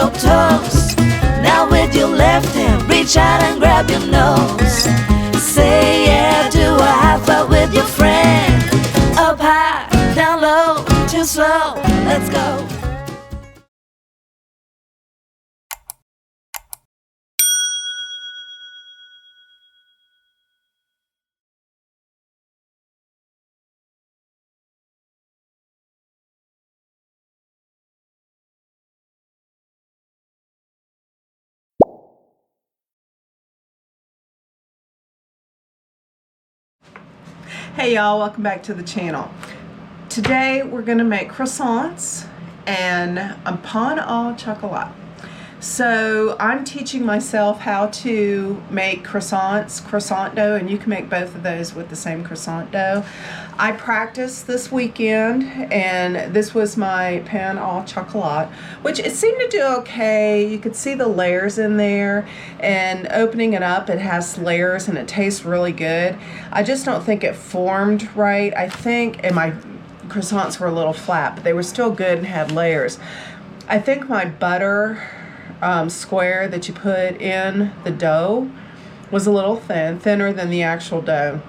your toes. Now with your left hand, reach out and grab your nose. Say yeah to a high five with your friend. Up high, down low, too slow, let's go. Hey y'all, welcome back to the channel. Today we're going to make croissants and a pain au chocolat. So I'm teaching myself how to make croissant dough, and you can make both of those with the same croissant dough. I practiced this weekend, and this was my pain au chocolat, which it seemed to do okay. You could see the layers in there, and opening it up, it has layers and it tastes really good. I just don't think it formed right. I think, and my croissants were a little flat, but they were still good and had layers. I think my butter square that you put in the dough was a little thinner than the actual dough.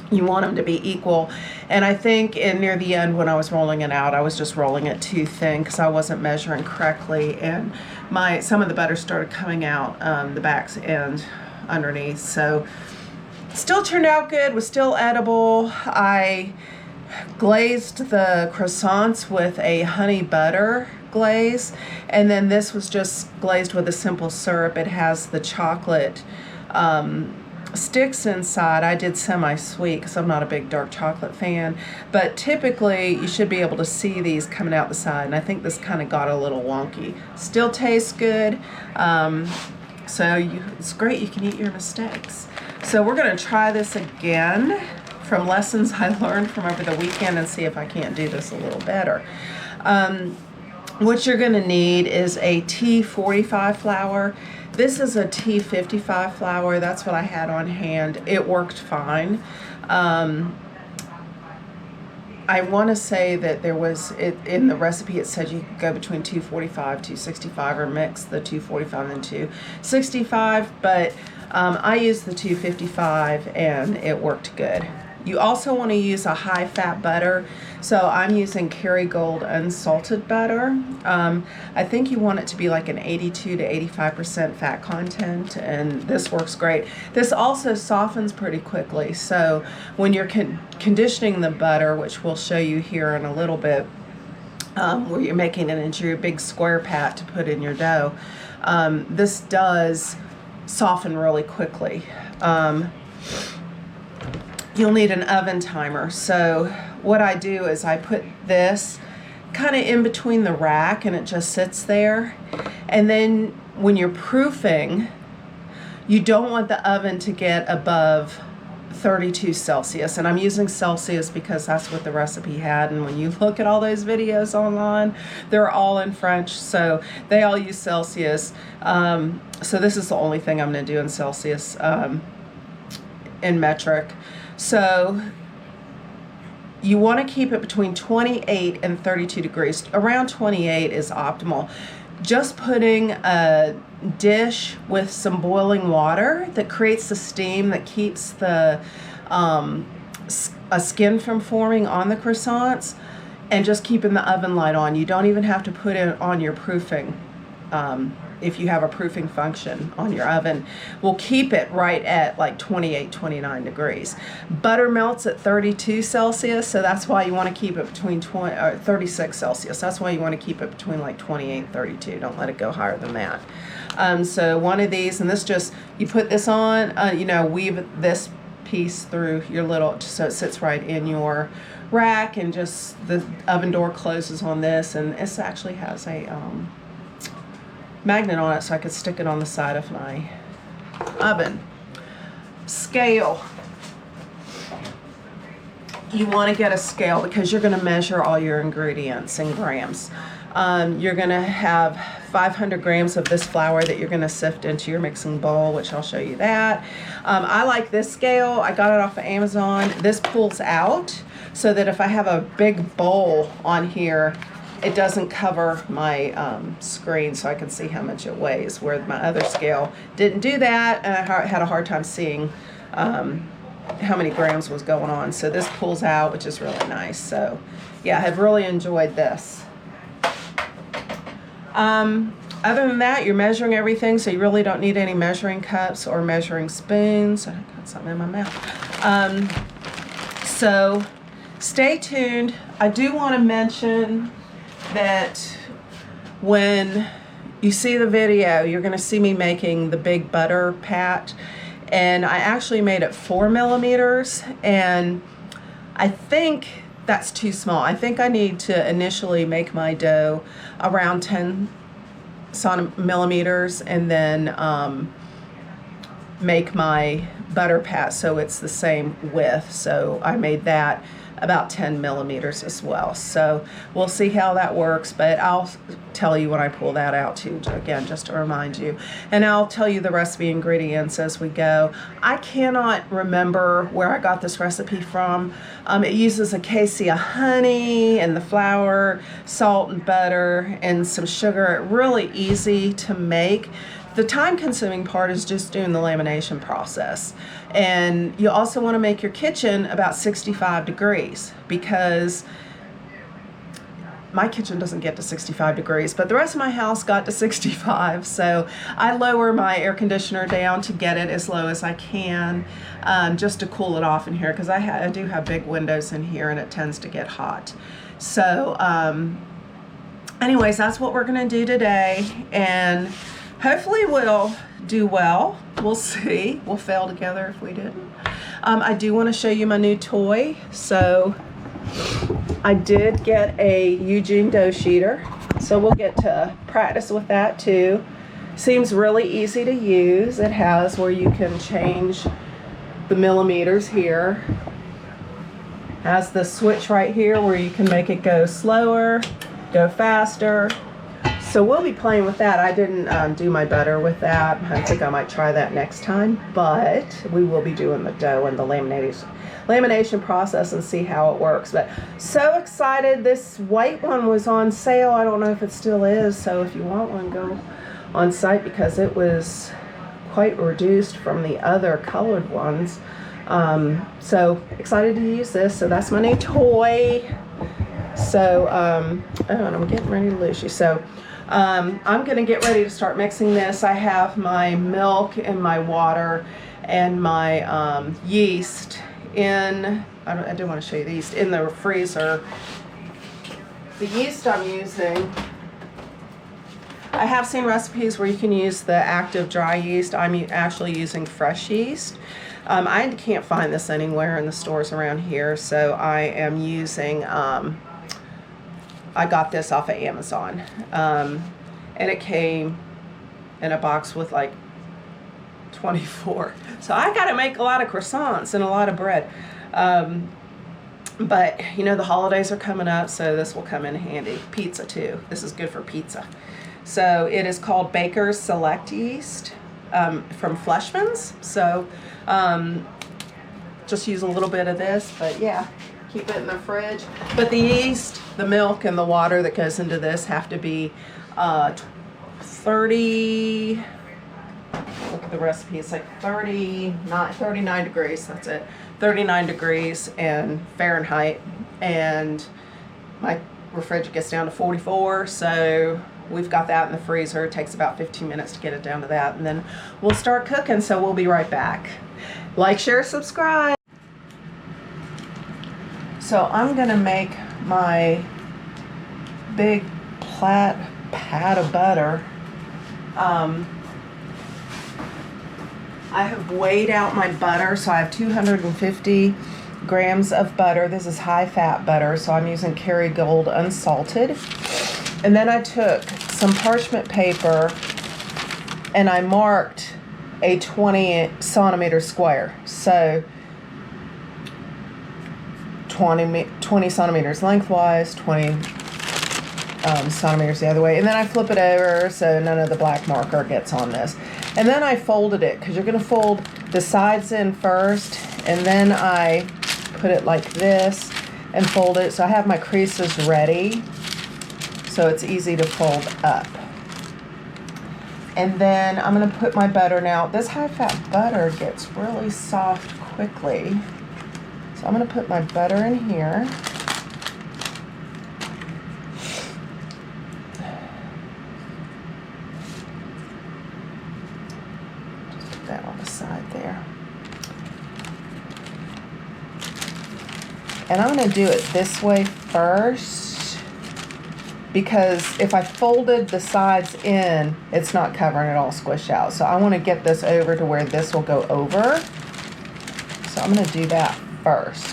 You want them to be equal, and I think near the end when I was rolling it out, I was just rolling it too thin because I wasn't measuring correctly, and some of the butter started coming out the backs and underneath. So still turned out good, was still edible. I glazed the croissants with a honey butter glaze, and then this was just glazed with a simple syrup. It has the chocolate sticks inside. I did semi-sweet because I'm not a big dark chocolate fan, but typically you should be able to see these coming out the side, and I think this kind of got a little wonky. Still tastes good, it's great. You can eat your mistakes. So we're going to try this again from lessons I learned from over the weekend and see if I can't do this a little better. What you're going to need is a T45 flour. This is a T55 flour. That's what I had on hand. It worked fine. I want to say that there was, in the recipe it said you could go between 245, 265, or mix the 245 and 265, but I used the 255 and it worked good. You also want to use a high-fat butter, so I'm using Kerrygold unsalted butter. I think you want it to be like an 82 to 85% fat content, and this works great. This also softens pretty quickly, so when you're conditioning the butter, which we'll show you here in a little bit, where you're making it into your big square pat to put in your dough, this does soften really quickly. You'll need an oven timer. So what I do is I put this kind of in between the rack and it just sits there. And then when you're proofing, you don't want the oven to get above 32 Celsius. And I'm using Celsius because that's what the recipe had. And when you look at all those videos online, they're all in French, so they all use Celsius. So this is the only thing I'm going to do in Celsius, in metric. So you want to keep it between 28 and 32 degrees. Around 28 is optimal. Just putting a dish with some boiling water that creates the steam that keeps the a skin from forming on the croissants, and just keeping the oven light on. You don't even have to put it on your proofing. If you have a proofing function on your oven, will keep it right at like 28, 29 degrees. Butter melts at 32 Celsius, so that's why you want to keep it between 36 Celsius. That's why you want to keep it between like 28 and 32. Don't let it go higher than that. So one of these, and this just, you put this on, weave this piece through your little, so it sits right in your rack, and just the oven door closes on this, and this actually has a magnet on it so I could stick it on the side of my oven. Scale. You want to get a scale because you're going to measure all your ingredients in grams. You're going to have 500 grams of this flour that you're going to sift into your mixing bowl, which I'll show you that. I like this scale. I got it off of Amazon. This pulls out so that if I have a big bowl on here, it doesn't cover my screen so I can see how much it weighs, where my other scale didn't do that, and I had a hard time seeing how many grams was going on. So this pulls out, which is really nice. So yeah, I have really enjoyed this. Other than that, you're measuring everything, so you really don't need any measuring cups or measuring spoons. I got something in my mouth. So stay tuned. I do want to mention that when you see the video, you're going to see me making the big butter pat, and I actually made it 4 millimeters, and I think that's too small. I think I need to initially make my dough around 10 millimeters and then make my butter pat so it's the same width. So I made that about 10 millimeters as well. So we'll see how that works, but I'll tell you when I pull that out too, again, just to remind you. And I'll tell you the recipe ingredients as we go. I cannot remember where I got this recipe from. It uses Acacia honey and the flour, salt and butter, and some sugar. Really easy to make. The time-consuming part is just doing the lamination process. And you also want to make your kitchen about 65 degrees, because my kitchen doesn't get to 65 degrees, but the rest of my house got to 65. So I lower my air conditioner down to get it as low as I can, just to cool it off in here, because I do have big windows in here and it tends to get hot. So anyways, that's what we're going to do today. And hopefully we'll do well. We'll see. We'll fail together if we didn't. I do want to show you my new toy. So I did get a Eugene dough sheeter. So we'll get to practice with that too. Seems really easy to use. It has where you can change the millimeters here. Has the switch right here where you can make it go slower, go faster. So we'll be playing with that. I didn't do my butter with that. I think I might try that next time, but we will be doing the dough and the lamination process and see how it works. But so excited. This white one was on sale. I don't know if it still is. So if you want one, go on site, because it was quite reduced from the other colored ones. So excited to use this. So that's my new toy. So, and I'm getting ready to lose you. So I'm going to get ready to start mixing this. I have my milk and my water and my yeast in, I do want to show you the yeast, in the freezer. The yeast I'm using, I have seen recipes where you can use the active dry yeast. I'm actually using fresh yeast. I can't find this anywhere in the stores around here, so I am using I got this off of Amazon, and it came in a box with like 24. So I got to make a lot of croissants and a lot of bread. But you know, the holidays are coming up, so this will come in handy. Pizza too. This is good for pizza. So it is called Baker's Select Yeast from Fleshman's. So just use a little bit of this, but yeah, keep it in the fridge. But the yeast, the milk, and the water that goes into this have to be 30, look at the recipe, it's like 39 degrees, that's it, 39 degrees and Fahrenheit, and my refrigerator gets down to 44, so we've got that in the freezer. It takes about 15 minutes to get it down to that, and then we'll start cooking, so we'll be right back. Like, share, subscribe. So I'm gonna make my big pat of butter. I have weighed out my butter, so I have 250 grams of butter. This is high fat butter, so I'm using Kerrygold unsalted. And then I took some parchment paper and I marked a 20 centimeter square. So 20 centimeters lengthwise, 20 centimeters the other way, and then I flip it over so none of the black marker gets on this. And then I folded it, because you're going to fold the sides in first, and then I put it like this and fold it. So I have my creases ready. so it's easy to fold up. And then I'm going to put my butter. Now, this high-fat butter gets really soft quickly. So I'm going to put my butter in here. Just put that on the side there. And I'm going to do it this way first, because if I folded the sides in, it's not covering it all squished out. So I want to get this over to where this will go over. So I'm going to do that first.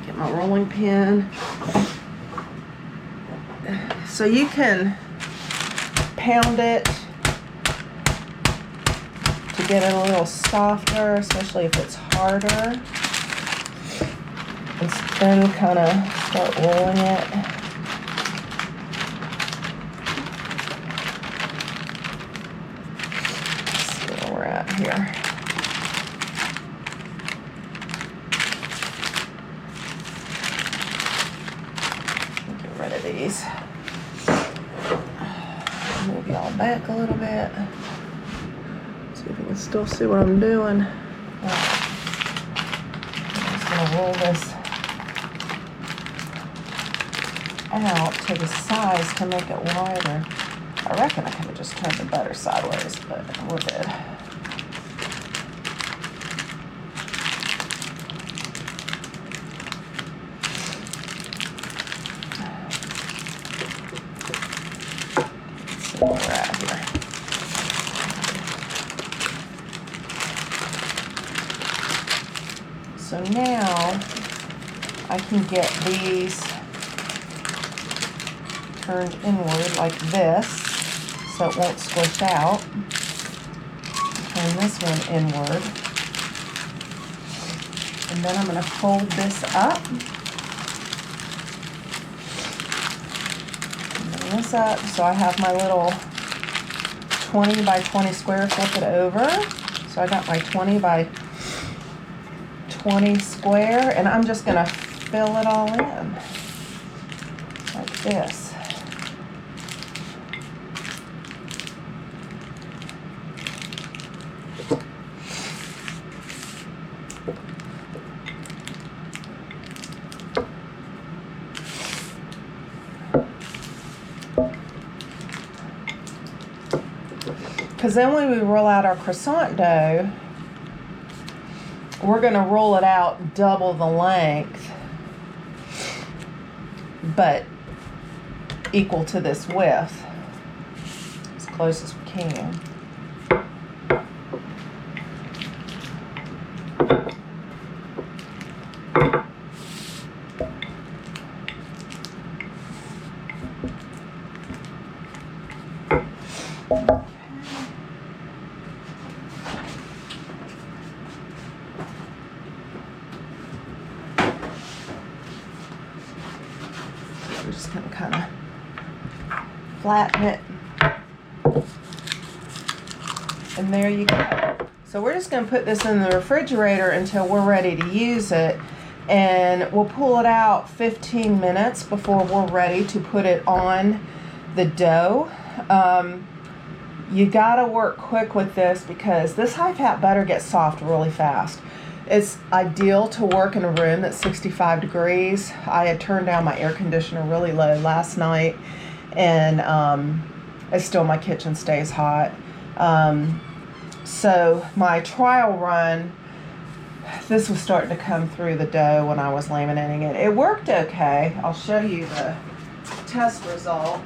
Get my rolling pin. So you can pound it to get it a little softer, especially if it's harder. And then kind of start rolling it. Let's see where we're at here. Get rid of these. Move y'all back a little bit. See if you can still see what I'm doing. I'm just gonna roll this out to the size to make it wider. I reckon I could have just turned the butter sideways, but we're good. Let's see where we're at here. So now I can get these turned inward like this, so it won't squish out. Turn this one inward. And then I'm going to fold this up. Bring this up so I have my little 20 by 20 square, flip it over. So I got my 20 by 20 square, and I'm just going to fill it all in like this. Because then when we roll out our croissant dough, we're going to roll it out double the length, but equal to this width, as close as we can. We're just going to kind of flatten it. And there you go. So we're just going to put this in the refrigerator until we're ready to use it. And we'll pull it out 15 minutes before we're ready to put it on the dough. You got to work quick with this because this high-fat butter gets soft really fast. It's ideal to work in a room that's 65 degrees. I had turned down my air conditioner really low last night, and it's still, my kitchen stays hot. So my trial run, this was starting to come through the dough when I was laminating it. It worked okay. I'll show you the test result.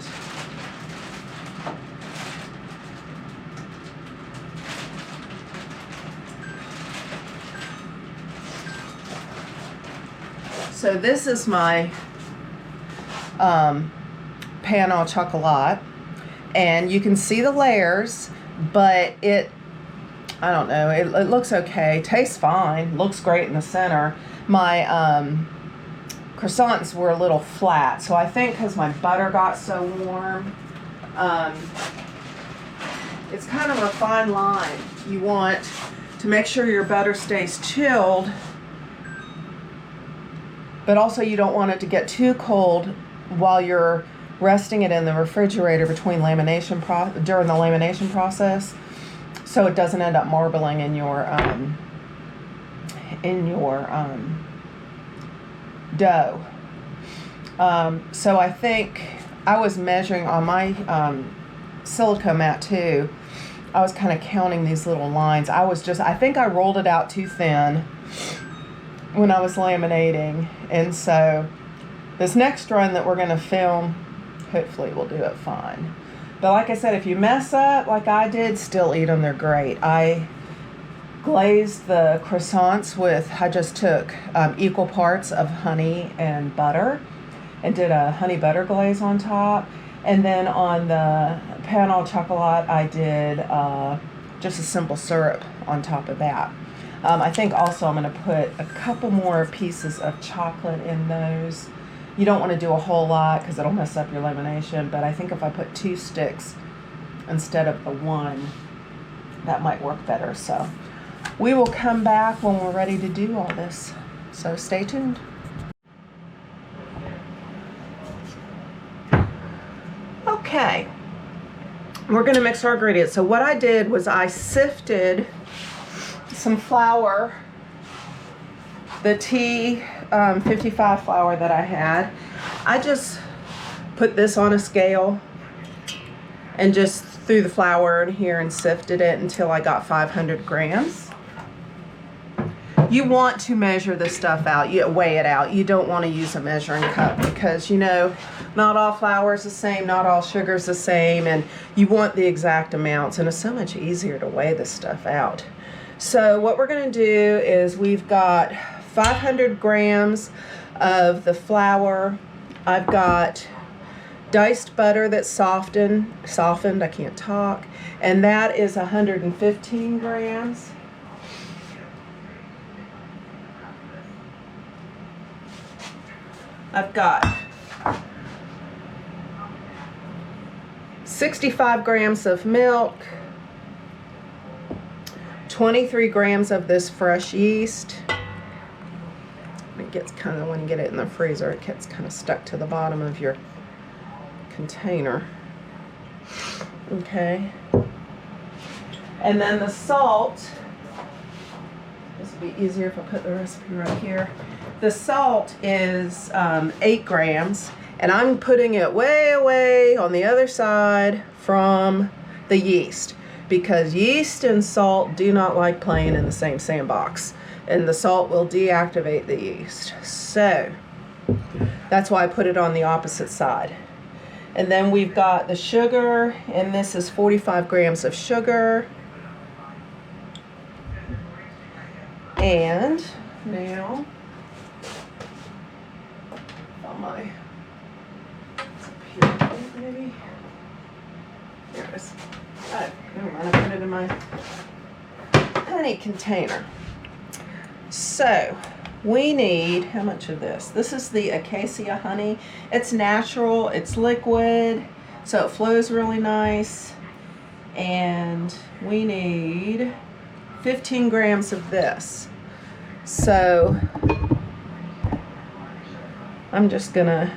So this is my pan au chocolat, and you can see the layers, but I don't know, it looks okay, tastes fine, looks great in the center. My croissants were a little flat, so I think because my butter got so warm, it's kind of a fine line. You want to make sure your butter stays chilled but also you don't want it to get too cold while you're resting it in the refrigerator during the lamination process, so it doesn't end up marbling in your dough. So I think I was measuring on my silica mat too. I was kind of counting these little lines. I think I rolled it out too thin when I was laminating, and so this next run that we're going to film, hopefully we'll do it fine. But like I said, if you mess up like I did, still eat them. They're great. I glazed the croissants I just took equal parts of honey and butter and did a honey butter glaze on top. And then on the pan au chocolat, I did just a simple syrup on top of that. I think also I'm going to put a couple more pieces of chocolate in those. You don't want to do a whole lot because it'll mess up your lamination, but I think if I put 2 sticks instead of the 1, that might work better. So we will come back when we're ready to do all this. So stay tuned. Okay, we're going to mix our ingredients. So what I did was I sifted some flour, the T55 flour that I had. I just put this on a scale and just threw the flour in here and sifted it until I got 500 grams. You want to measure this stuff out, you weigh it out. You don't want to use a measuring cup because, you know, not all flour is the same, not all sugar is the same, and you want the exact amounts, and it's so much easier to weigh this stuff out. So what we're going to do is we've got 500 grams of the flour. I've got diced butter that's softened, I can't talk, and that is 115 grams. I've got 65 grams of milk, 23 grams of this fresh yeast. It gets kind of, when you get it in the freezer, it gets kind of stuck to the bottom of your container. Okay. And then the salt, this will be easier if I put the recipe right here. The salt is 8 grams, and I'm putting it way away on the other side from the yeast, because yeast and salt do not like playing in the same sandbox, and the salt will deactivate the yeast. So that's why I put it on the opposite side. And then we've got the sugar, and this is 45 grams of sugar. And now, on my, it's up here, maybe. There it is. Oh, never mind, I put it in my honey container. So, we need, how much of this? This is the Acacia Honey. It's natural, it's liquid, so it flows really nice. And we need 15 grams of this. So I'm just gonna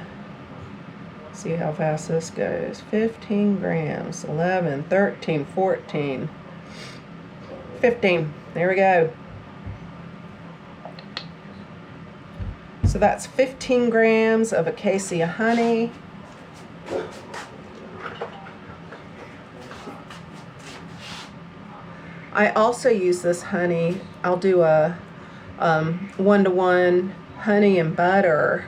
see how fast this goes. 15 grams, 11, 13, 14, 15. There we go. So that's 15 grams of Acacia Honey. I also use this honey. I'll do a 1-to-1 honey and butter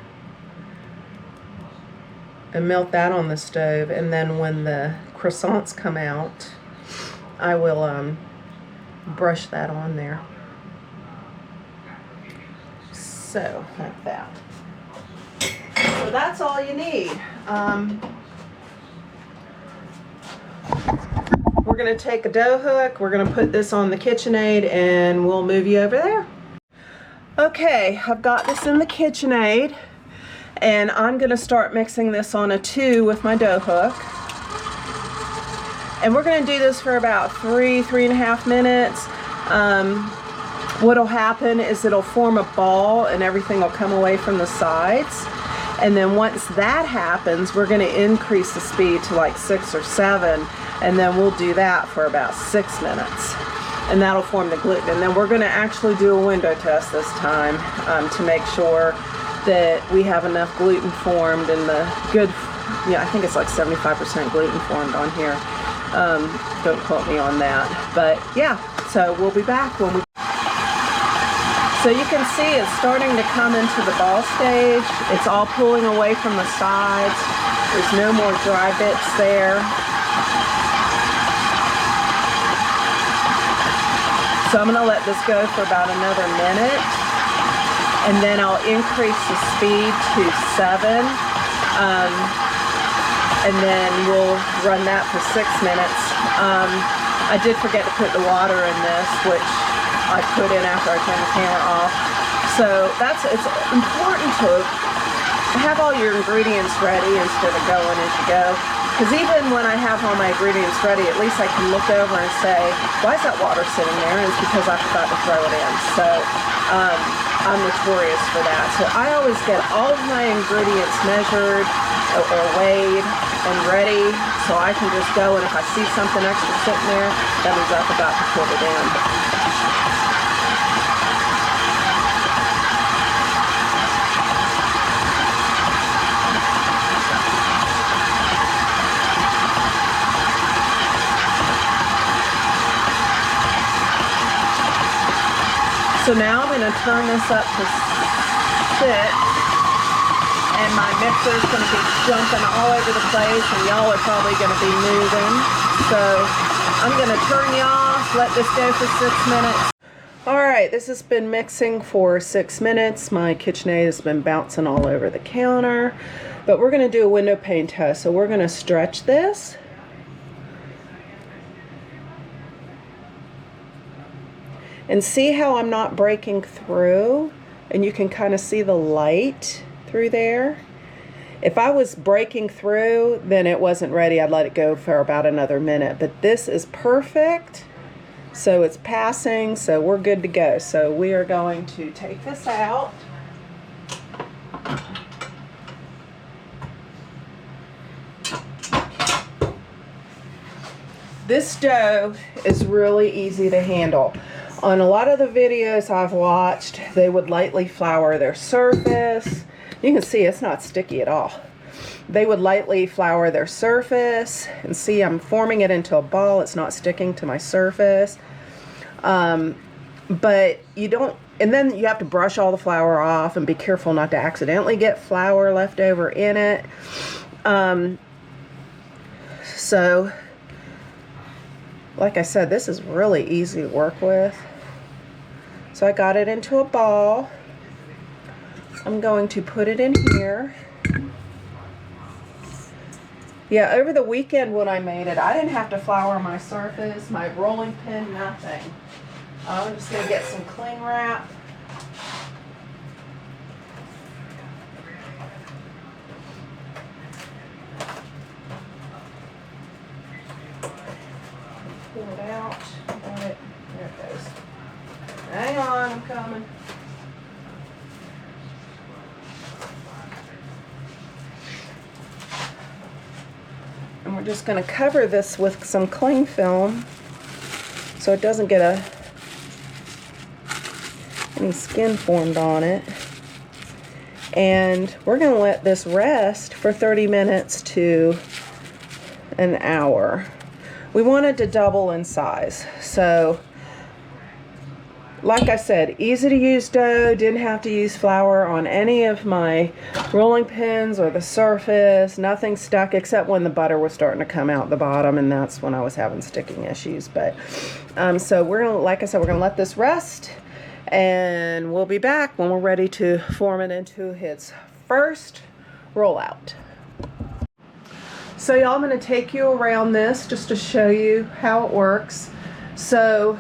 and melt that on the stove, and then when the croissants come out, I will brush that on there. So, like that. So that's all you need. We're going to take a dough hook, we're going to put this on the KitchenAid, and we'll move you over there. Okay, I've got this in the KitchenAid, and I'm going to start mixing this on a 2 with my dough hook. And we're going to do this for about 3.5 minutes. what'll happen is it'll form a ball and everything will come away from the sides. And then once that happens, we're going to increase the speed to like 6 or 7, and then we'll do that for about 6 minutes. And that'll form the gluten. And then we're going to actually do a window test this time to make sure that we have enough gluten formed and the good, yeah, I think it's like 75% gluten formed on here. Don't quote me on that. But yeah, so we'll be back when we... So you can see it's starting to come into the ball stage. It's all pulling away from the sides. There's no more dry bits there. So I'm going to let this go for about another minute. And then I'll increase the speed to 7. And then we'll run that for 6 minutes. I did forget to put the water in this, which I put in after I turned the camera off. So it's important to have all your ingredients ready instead of going as you go. Because even when I have all my ingredients ready, at least I can look over and say, why is that water sitting there? And it's because I forgot to throw it in. So I'm notorious for that. So I always get all of my ingredients measured or weighed and ready, so I can just go, and if I see something extra sitting there, that means I forgot to put it in. So now I'm going to turn this up to 6. And my mixer is going to be jumping all over the place, and y'all are probably going to be moving. So I'm going to turn you off, let this go for 6 minutes. All right, this has been mixing for 6 minutes. My KitchenAid has been bouncing all over the counter. But we're going to do a window pane test. So we're going to stretch this. And see how I'm not breaking through? And you can kind of see the light through there. If I was breaking through, then it wasn't ready. I'd let it go for about another minute. But this is perfect. So it's passing, so we're good to go. So we are going to take this out. This dough is really easy to handle. On a lot of the videos I've watched, they would lightly flour their surface. You can see it's not sticky at all. They would lightly flour their surface, and see I'm forming it into a ball. It's not sticking to my surface. But you don't, and then you have to brush all the flour off and be careful not to accidentally get flour left over in it. So, like I said, this is really easy to work with. So I got it into a ball. I'm going to put it in here. Yeah, over the weekend when I made it, I didn't have to flour my surface, my rolling pin, nothing. I'm just going to get some cling wrap. Pull it out. Got it. There it goes. Hang on, I'm coming. And we're just going to cover this with some cling film so it doesn't get any skin formed on it. And we're going to let this rest for 30 minutes to an hour. We wanted to double in size. So, like I said, easy to use dough. Didn't have to use flour on any of my rolling pins or the surface. Nothing stuck except when the butter was starting to come out the bottom, and that's when I was having sticking issues. But so we're gonna, like I said, we're gonna let this rest, and we'll be back when we're ready to form it into its first rollout. So y'all, I'm going to take you around this just to show you how it works. So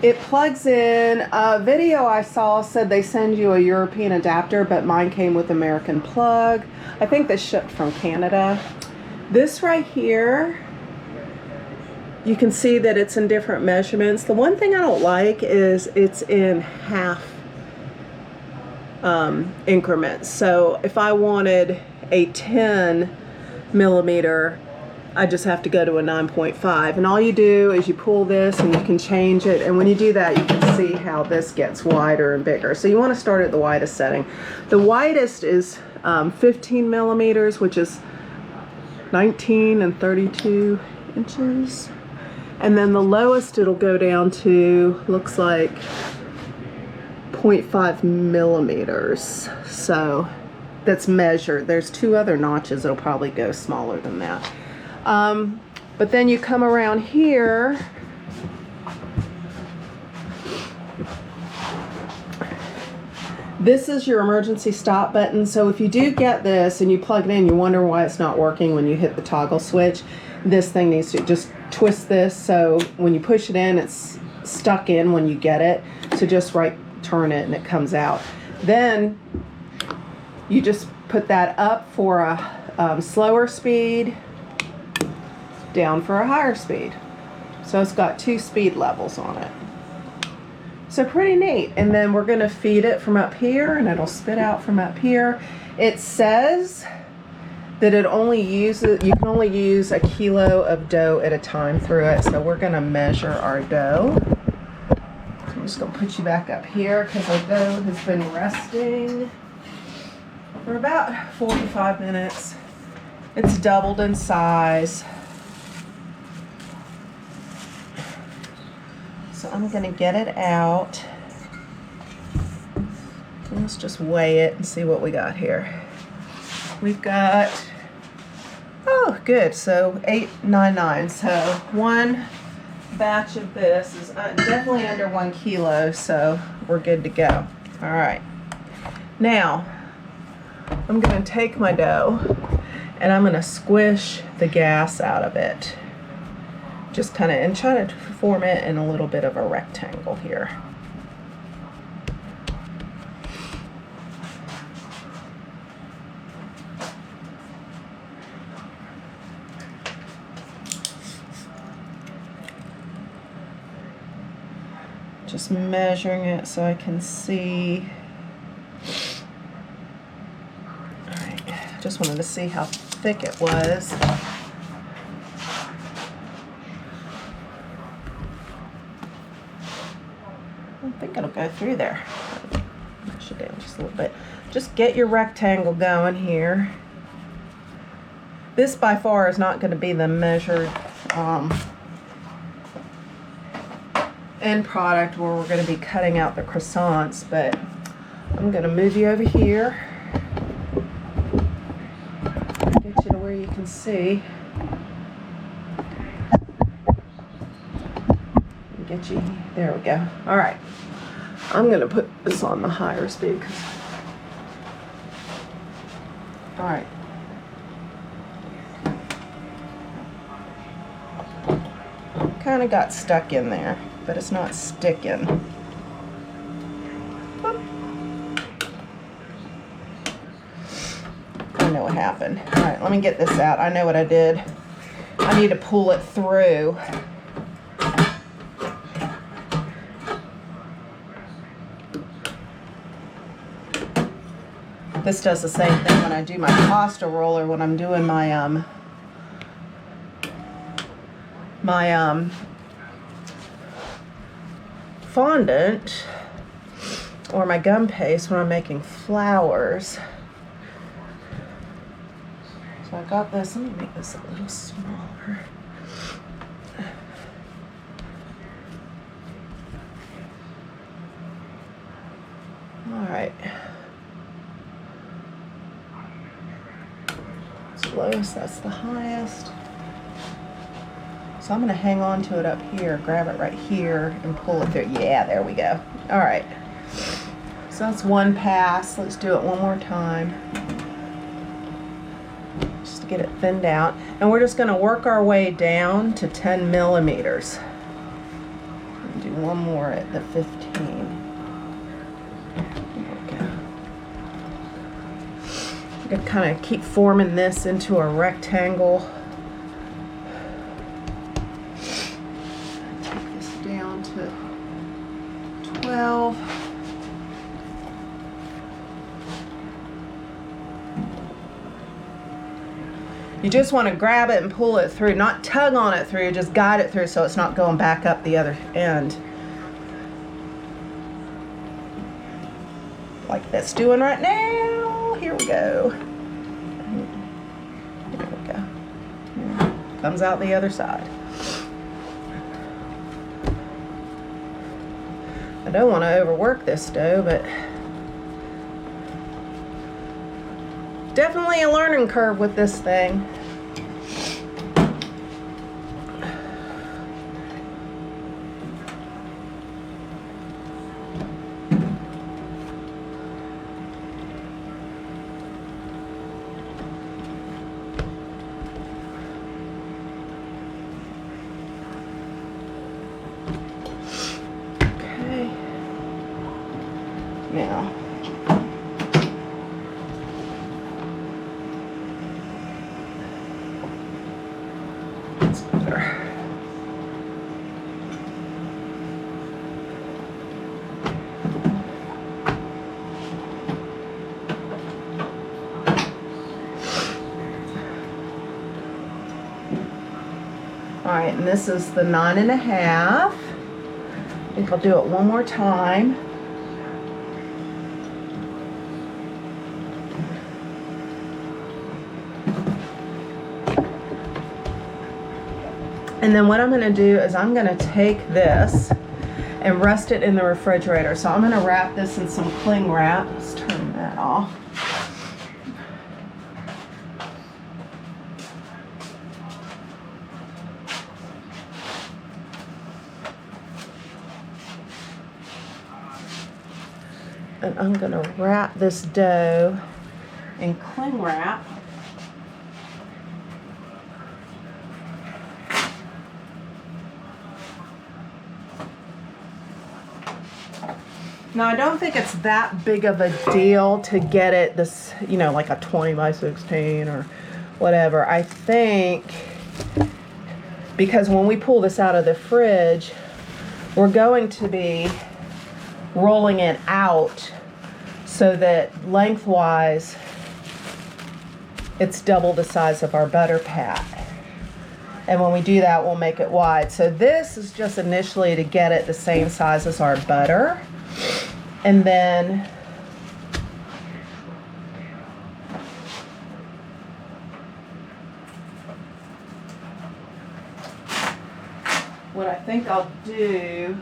it plugs in. A video I saw said they send you a European adapter, but mine came with American plug. I think this shipped from Canada. This right here You can see that it's in different measurements. The one thing I don't like is it's in half increments. So if I wanted a 10 millimeter, I just have to go to a 9.5. And all you do is you pull this and you can change it. And when you do that, you can see how this gets wider and bigger. So you want to start at the widest setting. The widest is 15 millimeters, which is 19 and 32 inches. And then the lowest it'll go down to, looks like 0.5 millimeters. So that's measured. There's two other notches that'll probably go smaller than that. But then you come around here, this is your emergency stop button. So if you do get this and you plug it in, you wonder why it's not working when you hit the toggle switch, this thing needs to just twist this, so when you push it in, it's stuck in when you get it. So just turn it and it comes out. Then you just put that up for a slower speed, down for a higher speed. So it's got two speed levels on it. So pretty neat. And then we're gonna feed it from up here and it'll spit out from up here. It says that you can only use a kilo of dough at a time through it. So we're gonna measure our dough. So I'm just gonna put you back up here because our dough has been resting for about 45 minutes. It's doubled in size. So I'm gonna get it out. Let's just weigh it and see what we got here. We've got, oh good, so 899. So one batch of this is definitely under 1 kilo, so we're good to go. All right, now I'm gonna take my dough and I'm gonna squish the gas out of it. Just kind of, and try to form it in a little bit of a rectangle here. Just measuring it so I can see. All right, just wanted to see how thick it was. I think it'll go through there. Push it down just a little bit. Just get your rectangle going here. This by far is not going to be the measured end product where we're going to be cutting out the croissants, but I'm going to move you over here. Get you to where you can see. Get you, there we go. All right, I'm going to put this on the higher speed. All right. Kind of got stuck in there, but it's not sticking. I know what happened. All right, let me get this out. I know what I did. I need to pull it through. This does the same thing when I do my pasta roller, when I'm doing my fondant or my gum paste when I'm making flowers. So I got this. Let me make this a little smaller. All right. It's lowest, that's the highest. So I'm going to hang on to it up here, grab it right here, and pull it through. Yeah, there we go. All right. So that's one pass. Let's do it one more time. Just to get it thinned out. And we're just going to work our way down to 10 millimeters. Do one more at the 15. There we go. I'm going to kind of keep forming this into a rectangle. You just want to grab it and pull it through, not tug on it through, just guide it through so it's not going back up the other end. Like that's doing right now. Here we go. Here we go. Comes out the other side. I don't want to overwork this dough, but definitely a learning curve with this thing. Okay. Now, all right, and this is the 9.5. I think I'll do it one more time. And then what I'm going to do is I'm going to take this and rest it in the refrigerator. So I'm going to wrap this in some cling wrap. Let's turn that off. And I'm going to wrap this dough in cling wrap. Now I don't think it's that big of a deal to get it this, you know, like a 20 by 16 or whatever. I think because when we pull this out of the fridge, we're going to be rolling it out so that lengthwise it's double the size of our butter pat. And when we do that, we'll make it wide. So this is just initially to get it the same size as our butter. And then what I think I'll do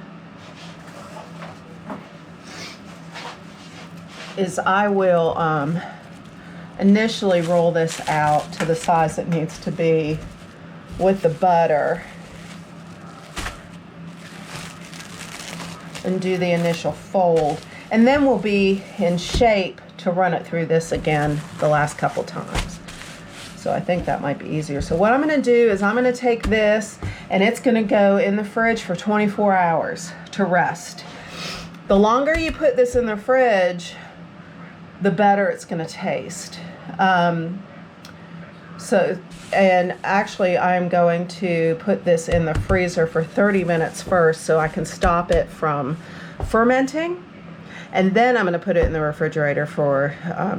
is I will initially roll this out to the size it needs to be with the butter and do the initial fold, and then we'll be in shape to run it through this again the last couple times. So I think that might be easier. So what I'm going to do is I'm going to take this and it's going to go in the fridge for 24 hours to rest. The longer you put this in the fridge, the better it's going to taste. And actually I'm going to put this in the freezer for 30 minutes first so I can stop it from fermenting. And then I'm going to put it in the refrigerator for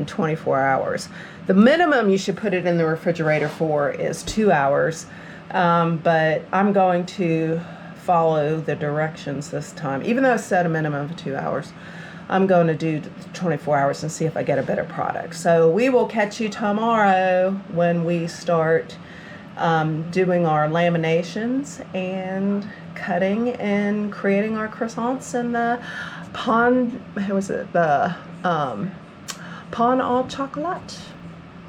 24 hours. The minimum you should put it in the refrigerator for is 2 hours. But I'm going to follow the directions this time. Even though I said a minimum of 2 hours, I'm going to do 24 hours and see if I get a better product. So we will catch you tomorrow when we start doing our laminations and cutting and creating our croissants and the pain au chocolat.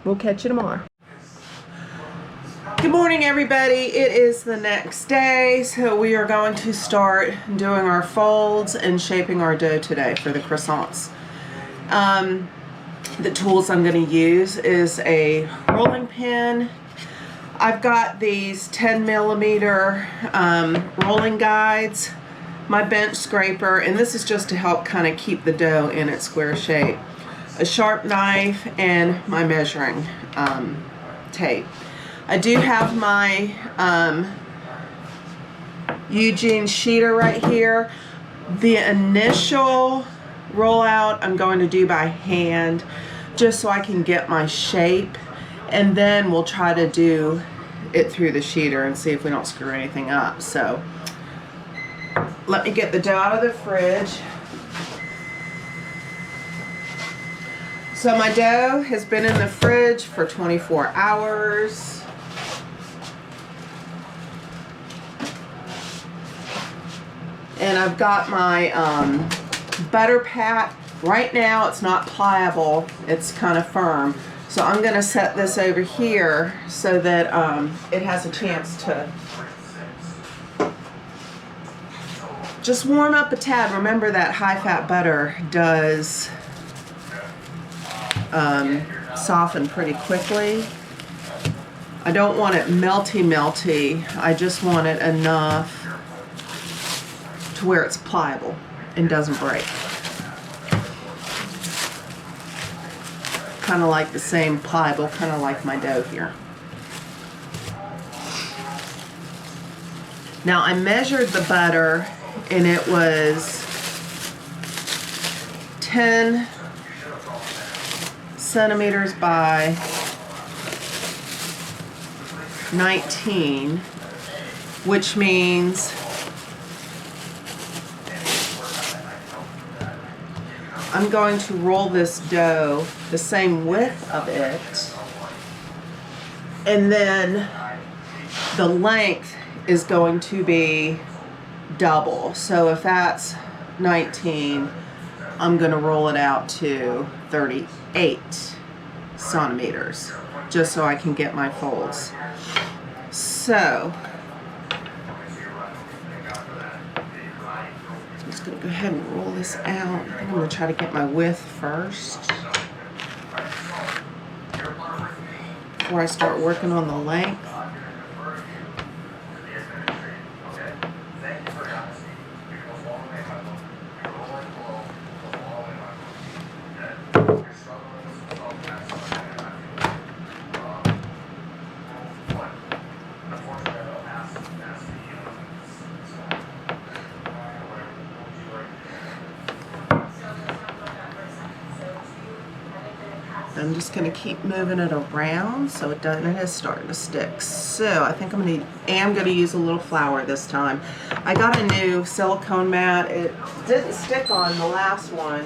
We'll catch you tomorrow. Good morning, everybody. It is the next day, so we are going to start doing our folds and shaping our dough today for the croissants. The tools I'm going to use is a rolling pin. I've got these 10 millimeter rolling guides, my bench scraper, and this is just to help kind of keep the dough in its square shape. A sharp knife and my measuring tape. I do have my Eugene sheeter right here. The initial rollout I'm going to do by hand just so I can get my shape And then we'll try to do it through the sheeter and see if we don't screw anything up. So let me get the dough out of the fridge. So my dough has been in the fridge for 24 hours. And I've got my butter pat. Right now it's not pliable, it's kind of firm. So I'm going to set this over here so that it has a chance to just warm up a tad. Remember that high-fat butter does soften pretty quickly. I don't want it melty. I just want it enough to where it's pliable and doesn't break. Kind of like the same pliable, kind of like my dough here. Now I measured the butter and it was 10 centimeters by 19, which means I'm going to roll this dough the same width of it, and then the length is going to be double. So if that's 19, I'm going to roll it out to 38 centimeters, just so I can get my folds. So I'm just going to go ahead and roll this out. I think I'm going to try to get my width first before I start working on the length. I'm just going to keep moving it around so it doesn't, it is starting to stick. So I think I'm going to use a little flour this time. I got a new silicone mat. It didn't stick on the last one,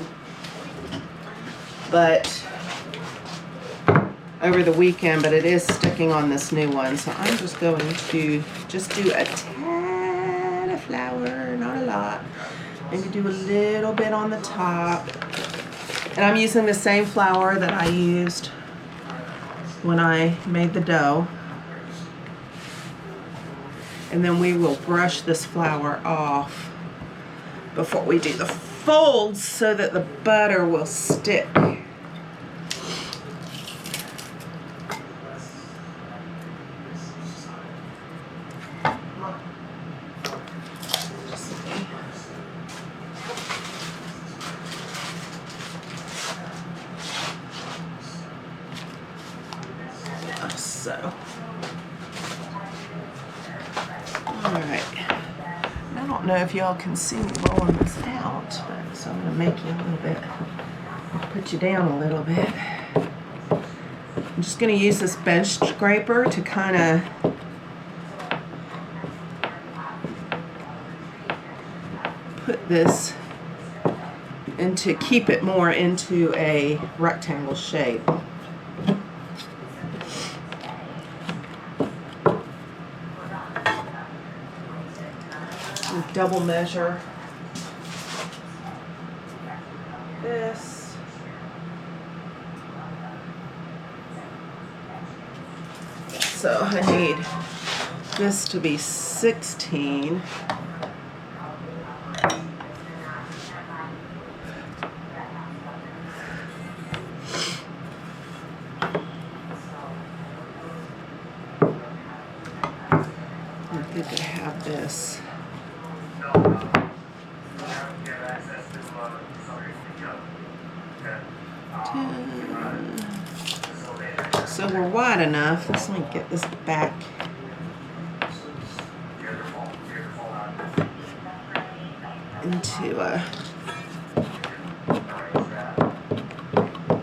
but over the weekend, but it is sticking on this new one. So I'm just going to just do a tad of flour, not a lot. Maybe do a little bit on the top. And I'm using the same flour that I used when I made the dough. And then we will brush this flour off before we do the folds so that the butter will stick. So, alright, I don't know if y'all can see me rolling this out, but so I'm going to make you a little bit, put you down a little bit. I'm just going to use this bench scraper to kind of put this and to keep it more into a rectangle shape. Double measure this. So I need this to be 16. I'm good to have this. So we're wide enough. Let me get this back. Into a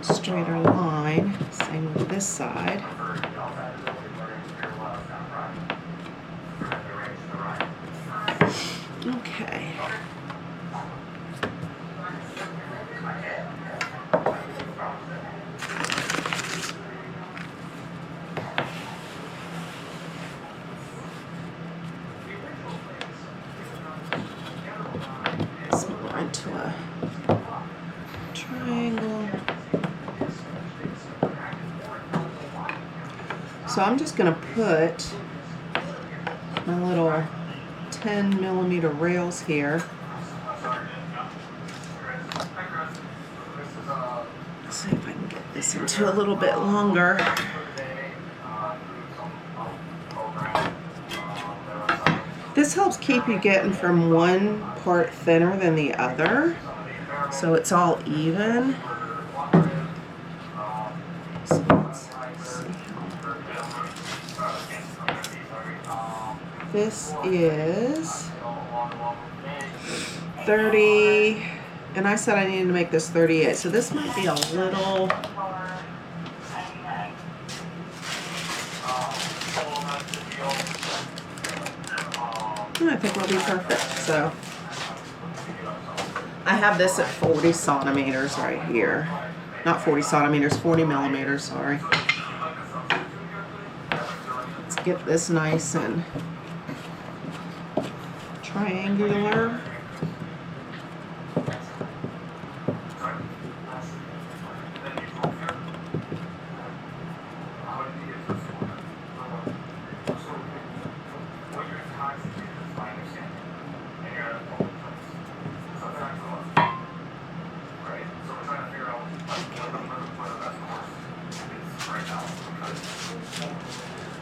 straighter line. Same with this this side. Okay. Let's move on to a triangle. So I'm just going to put my little 10mm rails here. Let's see if I can get this into a little bit longer. This helps keep you getting from one part thinner than the other, so it's all even. So let's see how. This is 30, and I said I needed to make this 38, so this might be a little. I think will be perfect. So I have this at 40 centimeters right here. Not 40 centimeters, 40mm, sorry. Let's get this nice and triangular.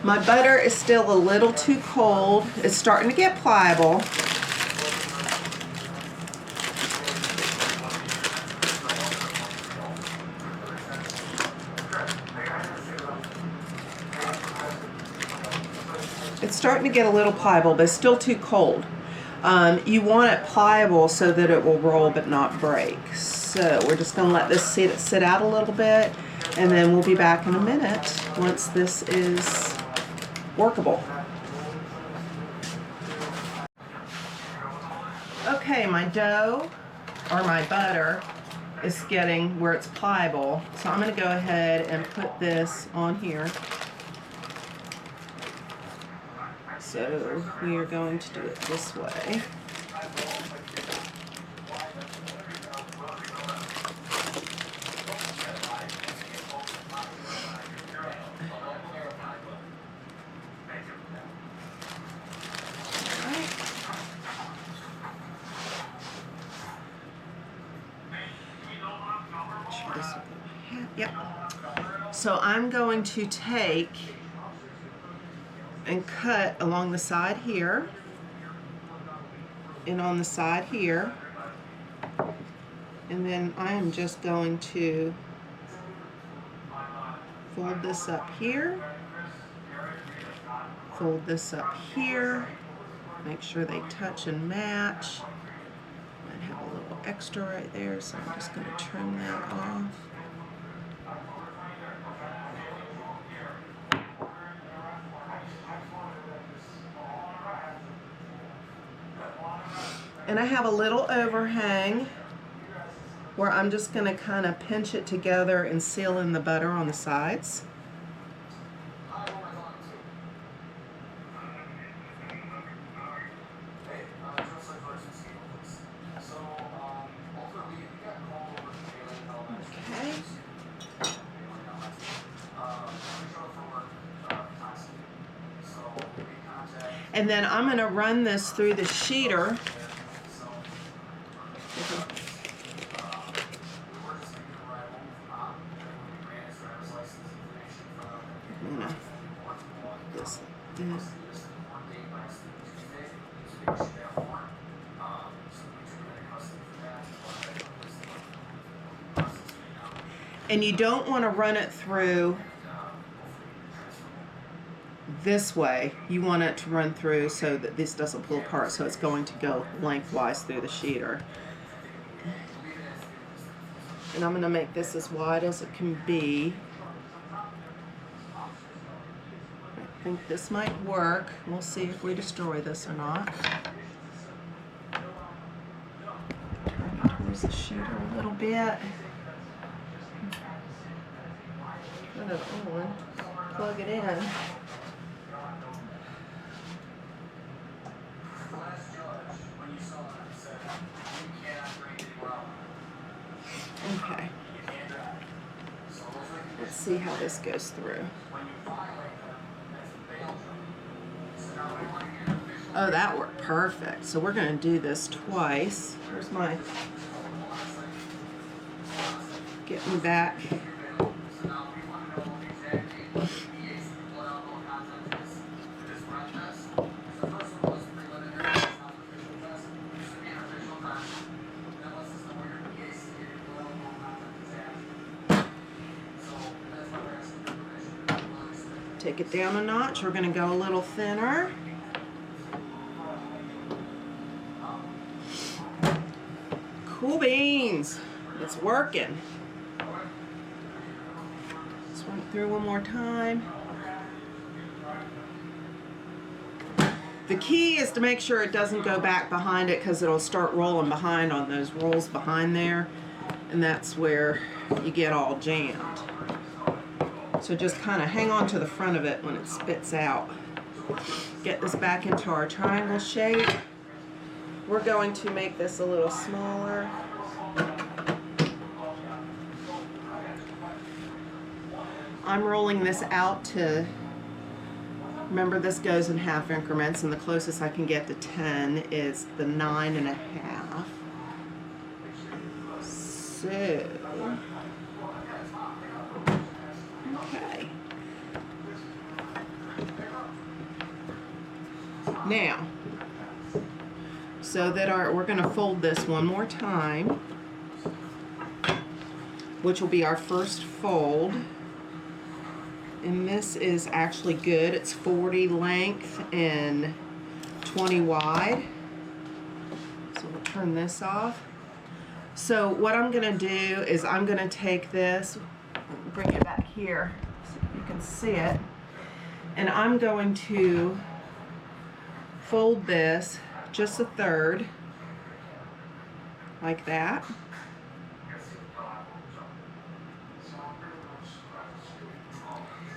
My butter is still a little too cold. It's starting to get pliable. It's starting to get a little pliable, but it's still too cold. You want it pliable so that it will roll but not break. So we're just going to let this sit out a little bit, and then we'll be back in a minute once this is workable. Okay, my dough, or my butter, is getting where it's pliable. So I'm going to go ahead and put this on here. So we are going to do it this way. Yep. So I'm going to take and cut along the side here and on the side here, and then I am just going to fold this up here, fold this up here, make sure they touch and match. I have a little extra right there, so I'm just going to trim that off. And I have a little overhang where I'm just going to kind of pinch it together and seal in the butter on the sides. Okay. And then I'm going to run this through the sheeter. And you don't want to run it through this way. You want it to run through so that this doesn't pull apart, so it's going to go lengthwise through the sheeter. And I'm going to make this as wide as it can be. I think this might work. We'll see if we destroy this or not. Turn it towards the shooter a little bit. Put it on. Plug it in. Okay. Let's see how this goes through. Oh, that worked perfect. So we're going to do this twice. Where's my... Get me back. Take it down a notch. We're going to go a little thinner. Cool beans. It's working. Let's run it through one more time. The key is to make sure it doesn't go back behind it, because it'll start rolling behind on those rolls behind there, and that's where you get all jammed. So just kind of hang on to the front of it when it spits out. Get this back into our triangle shape. We're going to make this a little smaller. I'm rolling this out to, remember this goes in half increments, and the closest I can get to 10 is the 9.5. So, okay. Now, so that we're going to fold this one more time, which will be our first fold. And this is actually good. It's 40 length and 20 wide. So we'll turn this off. So what I'm going to do is I'm going to take this, bring it back here so you can see it, and I'm going to fold this just a third, like that.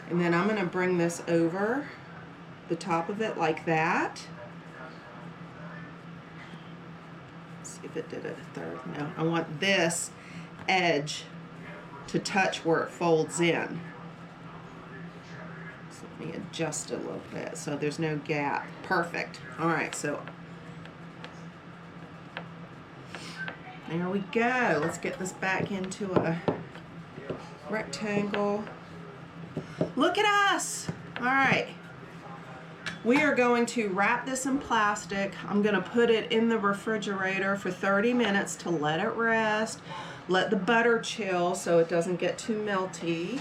And then I'm going to bring this over the top of it like that. Let's see if it did it a third. No, I want this edge to touch where it folds in. So let me adjust it a little bit so there's no gap. Perfect. All right, so there we go. Let's get this back into a rectangle. Look at us! All right. We are going to wrap this in plastic. I'm going to put it in the refrigerator for 30 minutes to let it rest. Let the butter chill so it doesn't get too melty.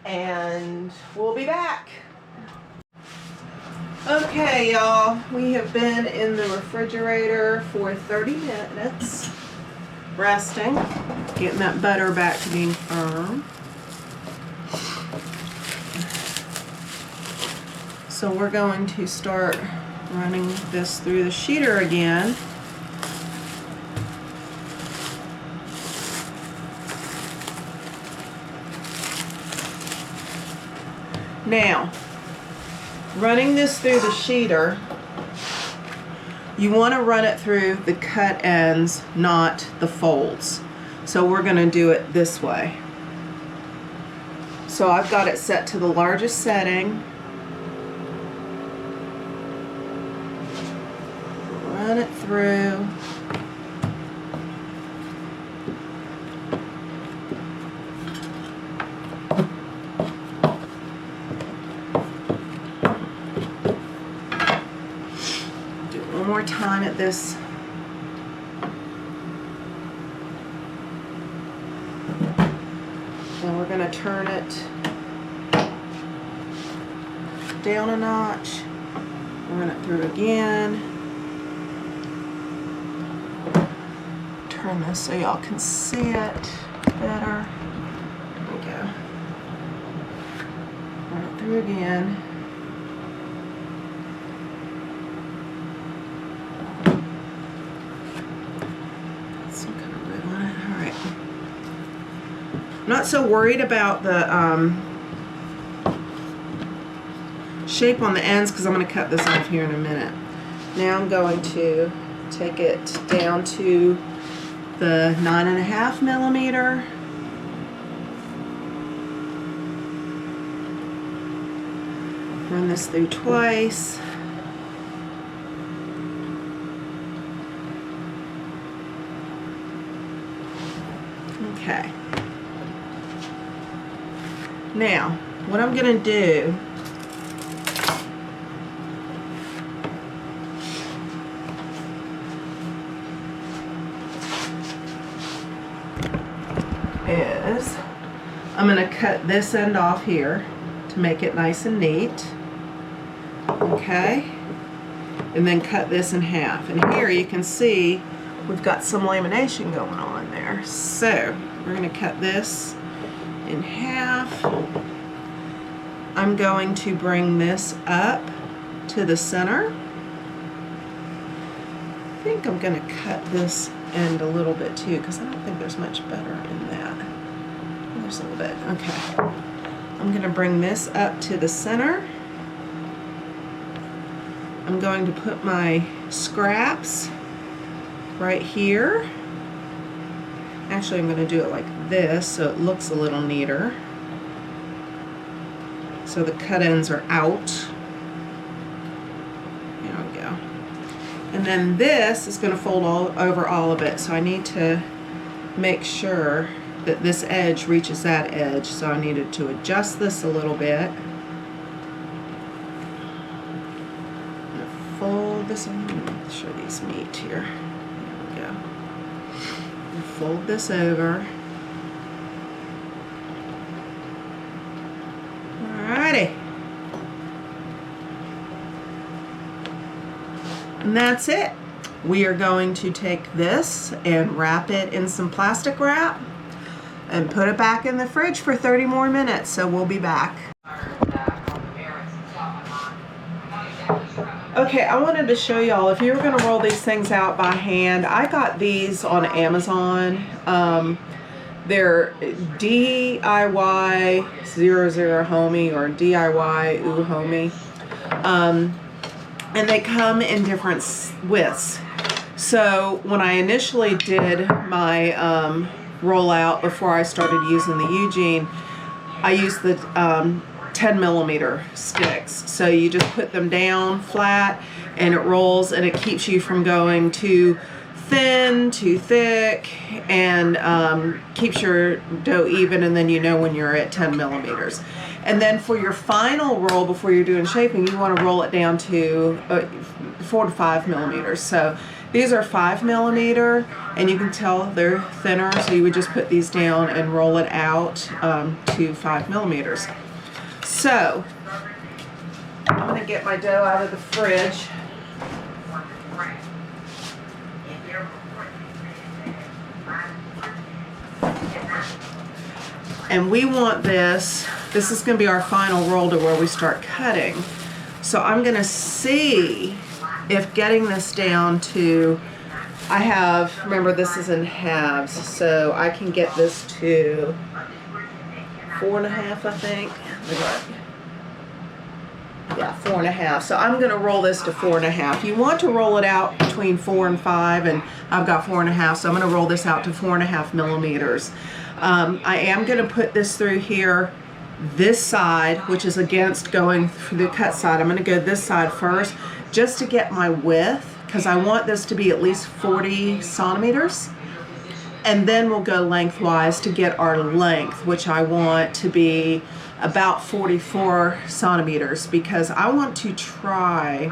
And we'll be back. Okay, y'all. We have been in the refrigerator for 30 minutes, resting, getting that butter back to being firm. So we're going to start running this through the sheeter again. Now, running this through the sheeter, you want to run it through the cut ends, not the folds. So we're going to do it this way. So I've got it set to the largest setting. Run it through. Do it one more time at this. Then we're going to turn it down a notch. Run it through again. Turn this so y'all can see it better. There we go. Run it through through again. Got some kind of red on it. All right. I'm not so worried about the shape on the ends because I'm going to cut this off here in a minute. Now I'm going to take it down to the 9.5 millimeter. Run this through twice. Okay. Now, what I'm going to do is I'm going to cut this end off here to make it nice and neat. Okay, and then cut this in half. And here you can see we've got some lamination going on there. So we're going to cut this in half. I'm going to bring this up to the center. I think I'm going to cut this end a little bit too because I don't think there's much better in that. There's a little bit. Okay. I'm going to bring this up to the center. I'm going to put my scraps right here. Actually, I'm going to do it like this so it looks a little neater. So the cut ends are out. There we go. And then this is going to fold all over all of it. So I need to make sure that this edge reaches that edge. So I needed to adjust this a little bit. Fold this, I'm going to show these meet here. There we go. And fold this over. Alrighty. And that's it. We are going to take this and wrap it in some plastic wrap and put it back in the fridge for 30 more minutes. So we'll be back. Okay, I wanted to show y'all, if you were going to roll these things out by hand, I got these on Amazon. They're DIY 00 Homey or DIY Ooh Homey. And they come in different widths. So when I initially did my rollout before I started using the Eugene, I used the 10 millimeter sticks. So you just put them down flat and it rolls and it keeps you from going too thin, too thick, and keeps your dough even, and then you know when you're at 10 millimeters. And then for your final roll before you're doing shaping, you want to roll it down to 4 to 5 millimeters. So these are 5 millimeter, and you can tell they're thinner, so you would just put these down and roll it out to 5 millimeters. So, I'm going to get my dough out of the fridge. And we want this is going to be our final roll to where we start cutting. So I'm going to see if getting this down to, remember this is in halves, so I can get this to 4.5, I think. Yeah, 4.5. So I'm going to roll this to 4.5. You want to roll it out between 4 and 5, and I've got 4.5, so I'm going to roll this out to 4.5 millimeters. I am going to put this through here, this side, which is against going through the cut side. I'm going to go this side first, just to get my width, because I want this to be at least 40 centimeters. And then we'll go lengthwise to get our length, which I want to be about 44 centimeters, because I want to try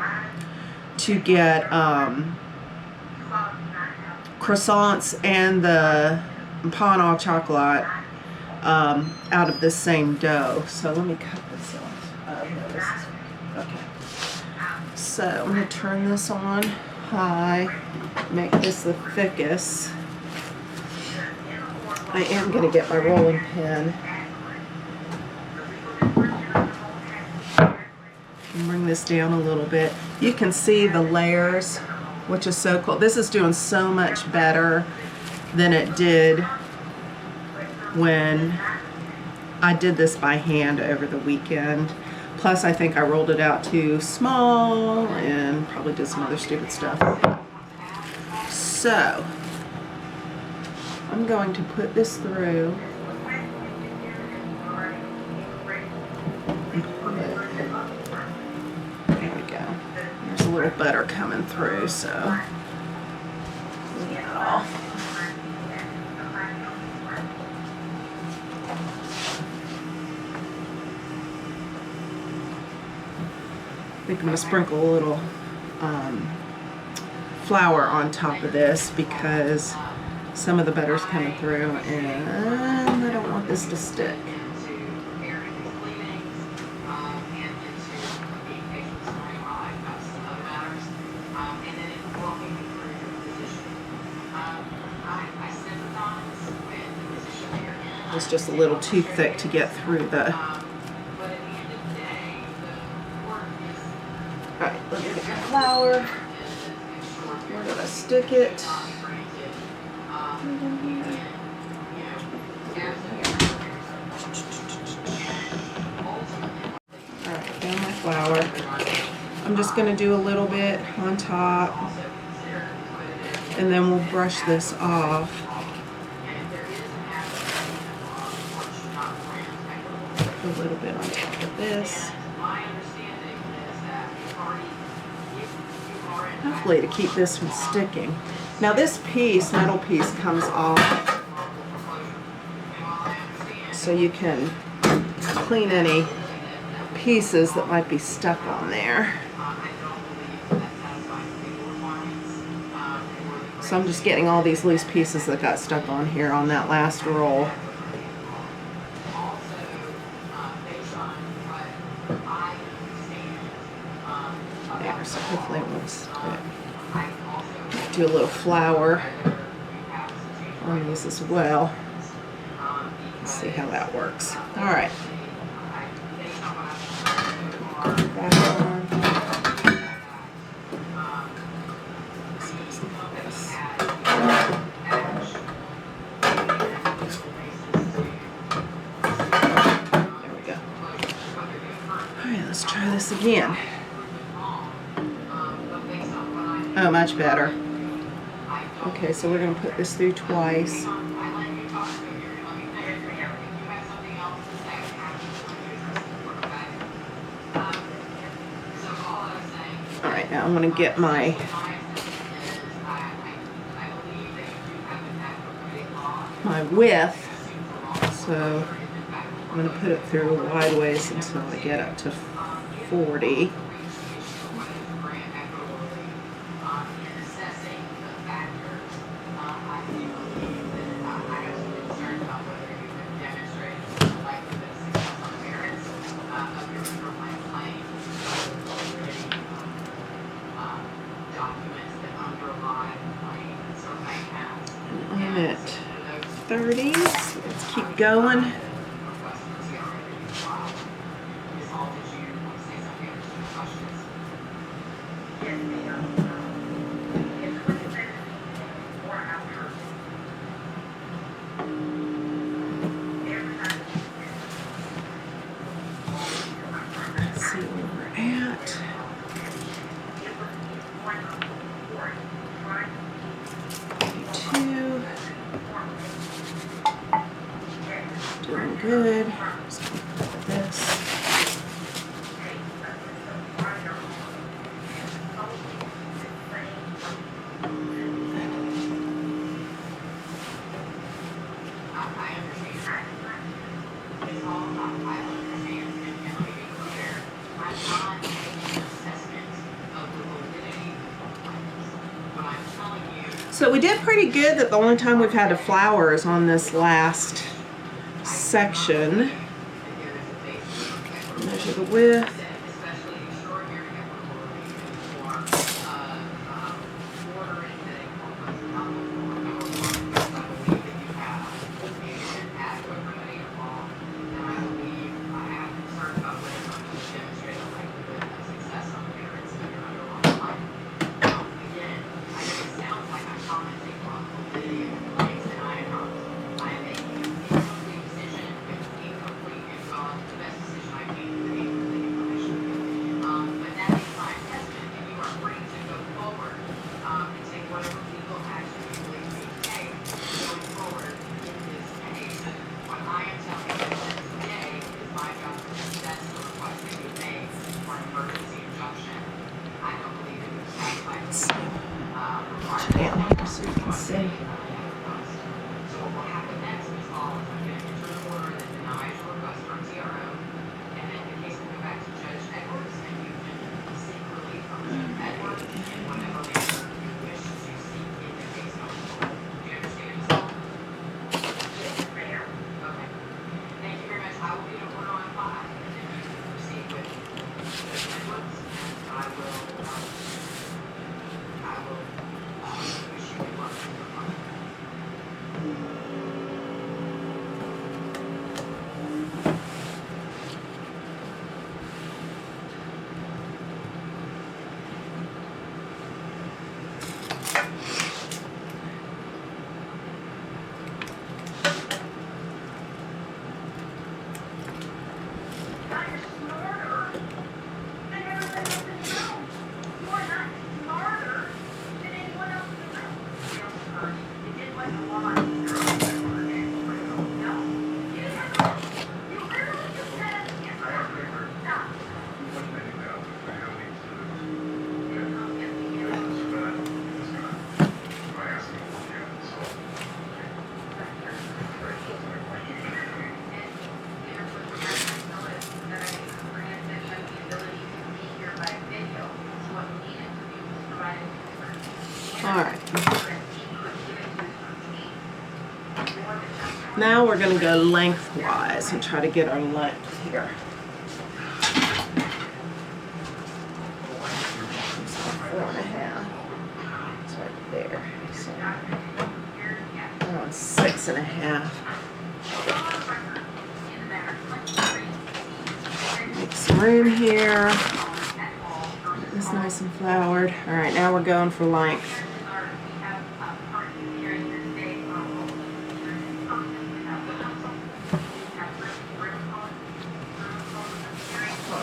to get croissants and the pain au chocolat out of this same dough. So let me cut this off. No, this is, okay. So I'm going to turn this on high, make this the thickest. I am going to get my rolling pin. Bring this down a little bit. You can see the layers, which is so cool. This is doing so much better than it did when I did this by hand over the weekend. Plus, I think I rolled it out too small and probably did some other stupid stuff. So, I'm going to put this through. There we go. There's a little butter coming through, so clean it off. I think I'm going to sprinkle a little flour on top of this because some of the butter's coming through and I don't want this to stick. It's just a little too thick to get through the... Alright, let me get my flour. Where did I stick it? Alright, down my flour. I'm just going to do a little bit on top and then we'll brush this off. A little bit on top of this. Hopefully to keep this from sticking. Now this piece, metal piece, comes off so you can clean any pieces that might be stuck on there. So I'm just getting all these loose pieces that got stuck on here on that last roll. There, so hopefully it won't stick. Do a little flour on these as well. Let's see how that works. All right. Back on. There we go. All right, let's try this again. Oh, much better. Okay, so we're going to put this through twice. Alright, now I'm going to get my width. So I'm going to put it through wide ways until I get up to 40. I'm at 30, so let's keep going. Let's see where we're at. Doing good. Just gonna put this. So we did pretty good that the only time we've had to flour is on this last section. Measure the width. Now we're going to go lengthwise and try to get our length here. So 4.5. It's right there. So we're on 6.5. Make some room here. Get this nice and floured. All right, now we're going for length.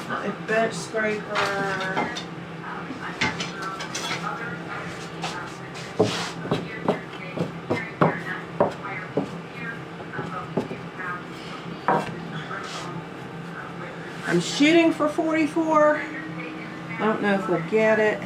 A bench scraper. I'm shooting for 44. I don't know if we'll get it.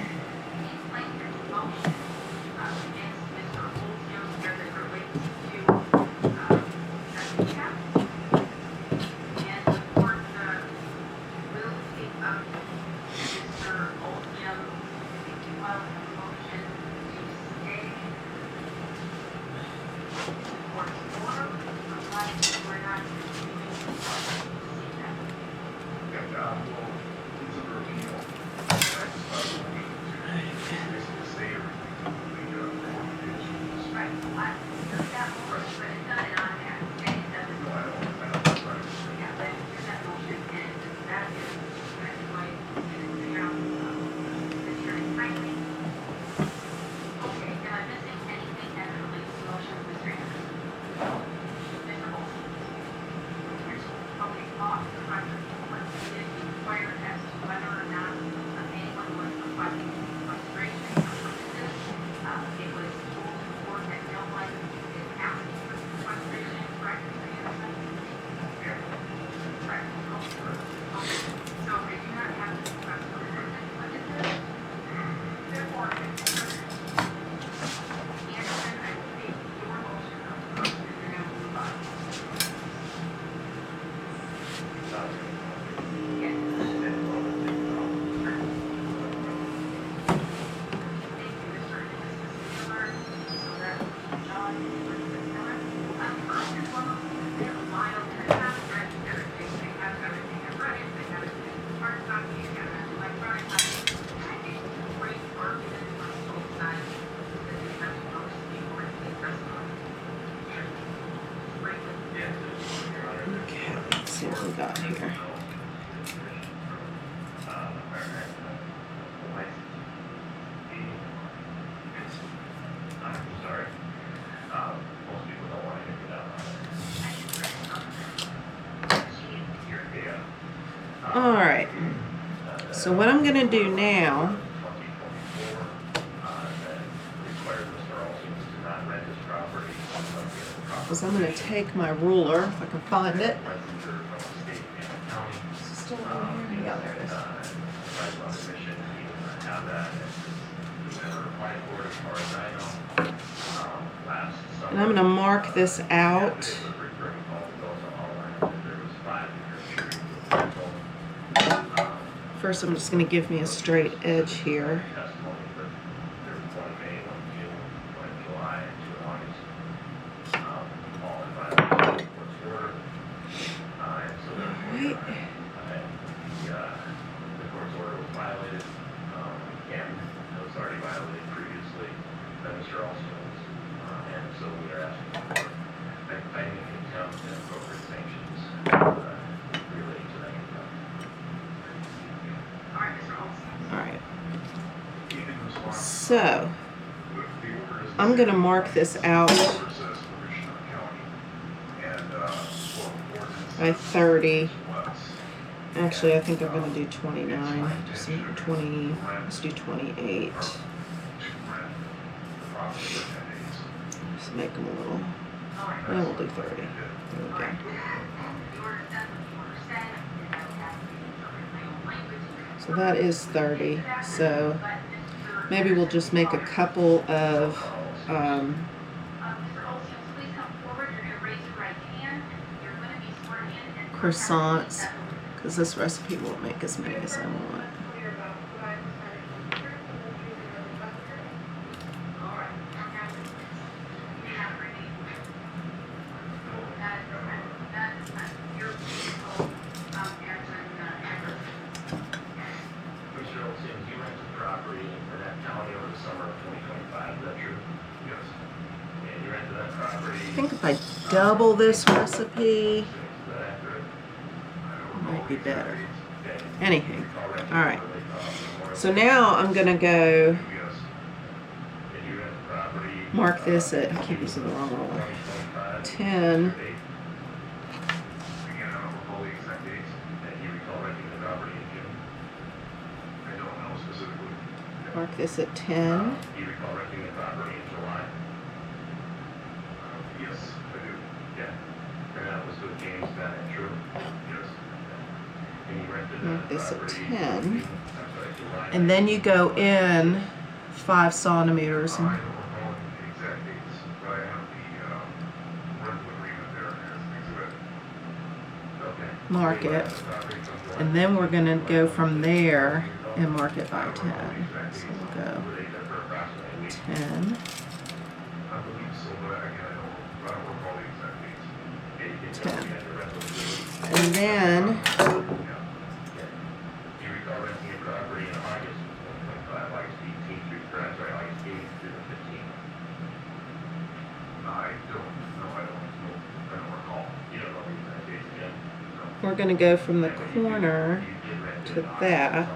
Got here. All right. So what I'm going to do now is I'm going to take my ruler, if I can find it. Still over here? Yeah, there it is. And I'm going to mark this out. First, I'm just going to give me a straight edge here. So, I'm going to mark this out by 30. Actually, I think I'm going to do 29. Just 20. Let's do 28. Just make them a little. And we'll do 30. There we go. So that is 30. So maybe we'll just make a couple of croissants, because this recipe won't make as many as I want. think if I double this recipe, it might be better. Anyhow, all right. So now I'm gonna go mark this at, I keep using the wrong roller, 10. Mark this at 10. Mark this at 10. And then you go in 5 centimeters. And mark it. And then we're going to go from there and mark it by 10. So we'll go 10. 10. And then we're going to go from the corner to that,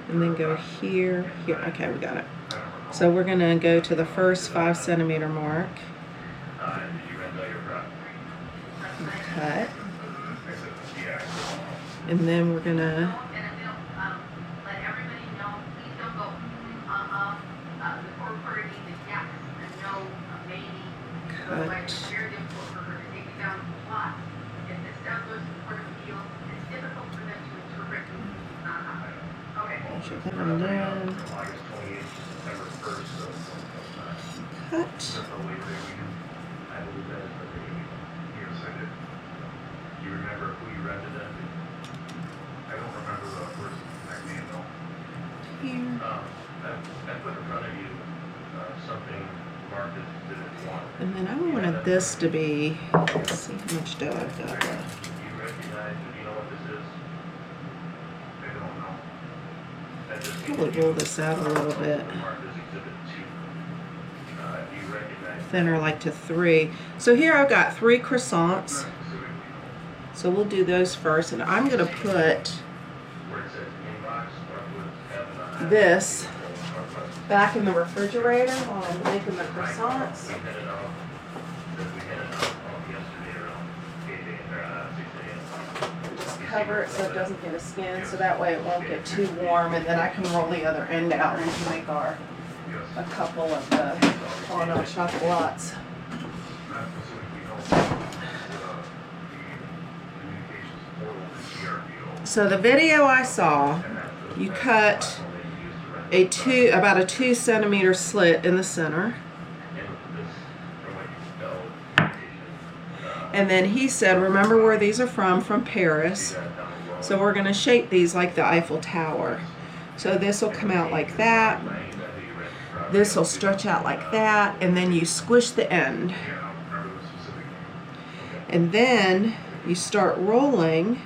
and then go here, here. Okay, we got it. So we're going to go to the first 5 centimeter mark. Cut. And then we're going to cut. And then cut. Here. And then I wanted this to be, let's see how much dough I've got left. Probably roll this out a little bit thinner, like to 3. So here I've got 3 croissants. So we'll do those first, and I'm going to put this back in the refrigerator while I'm making the croissants. Just cover it so it doesn't get a skin, so that way it won't get too warm, and then I can roll the other end out and we can make a couple of the caramel chocolates. So the video I saw, you cut about a 2 centimeter slit in the center. And then he said, remember where these are from Paris. So we're going to shape these like the Eiffel Tower. So this will come out like that. This will stretch out like that. And then you squish the end. And then you start rolling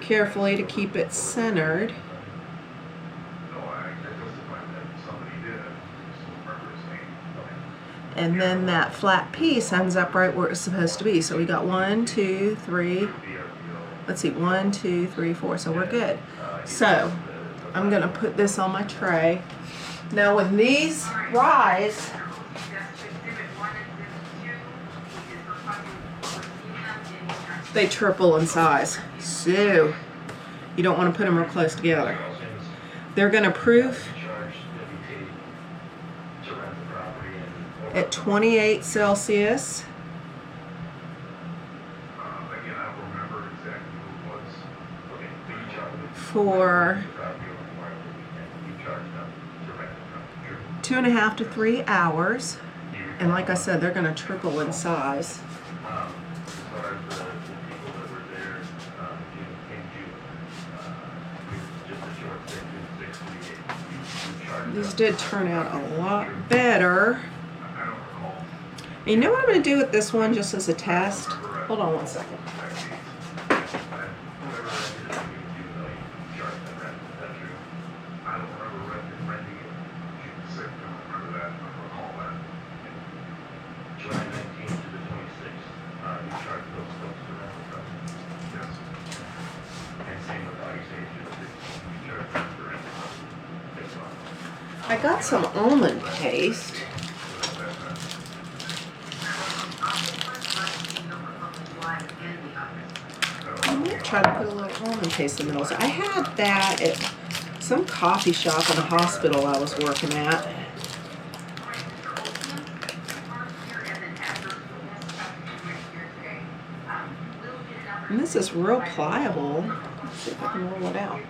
carefully to keep it centered. And then that flat piece ends up right where it's supposed to be. So we got 1, 2, 3. Let's see, 1, 2, 3, 4. So we're good. So I'm going to put this on my tray. Now when these rise, they triple in size. So you don't want to put them real close together. They're going to proof at 28 Celsius. For 2.5 to 3 hours. And like I said, they're going to triple in size. These did turn out a lot better. And you know what I'm going to do with this one just as a test? Hold on one second. I got some almond paste. I'm going to try to put a little almond paste in the middle. So I had that at some coffee shop in the hospital I was working at. And this is real pliable. Let's see if I can roll it out.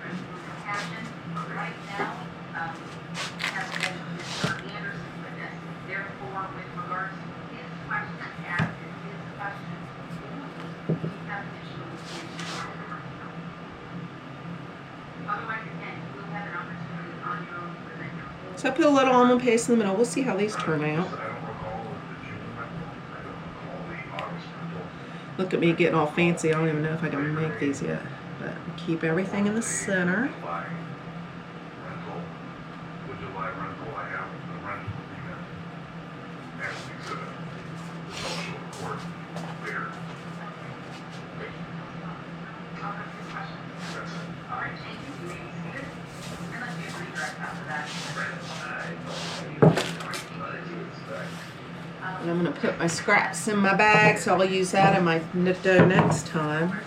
So I put a little almond paste in the middle. We'll see how these turn out. Look at me getting all fancy. I don't even know if I can make these yet. But keep everything in the center. And I'm going to put my scraps in my bag, so I'll use that in my dough next time.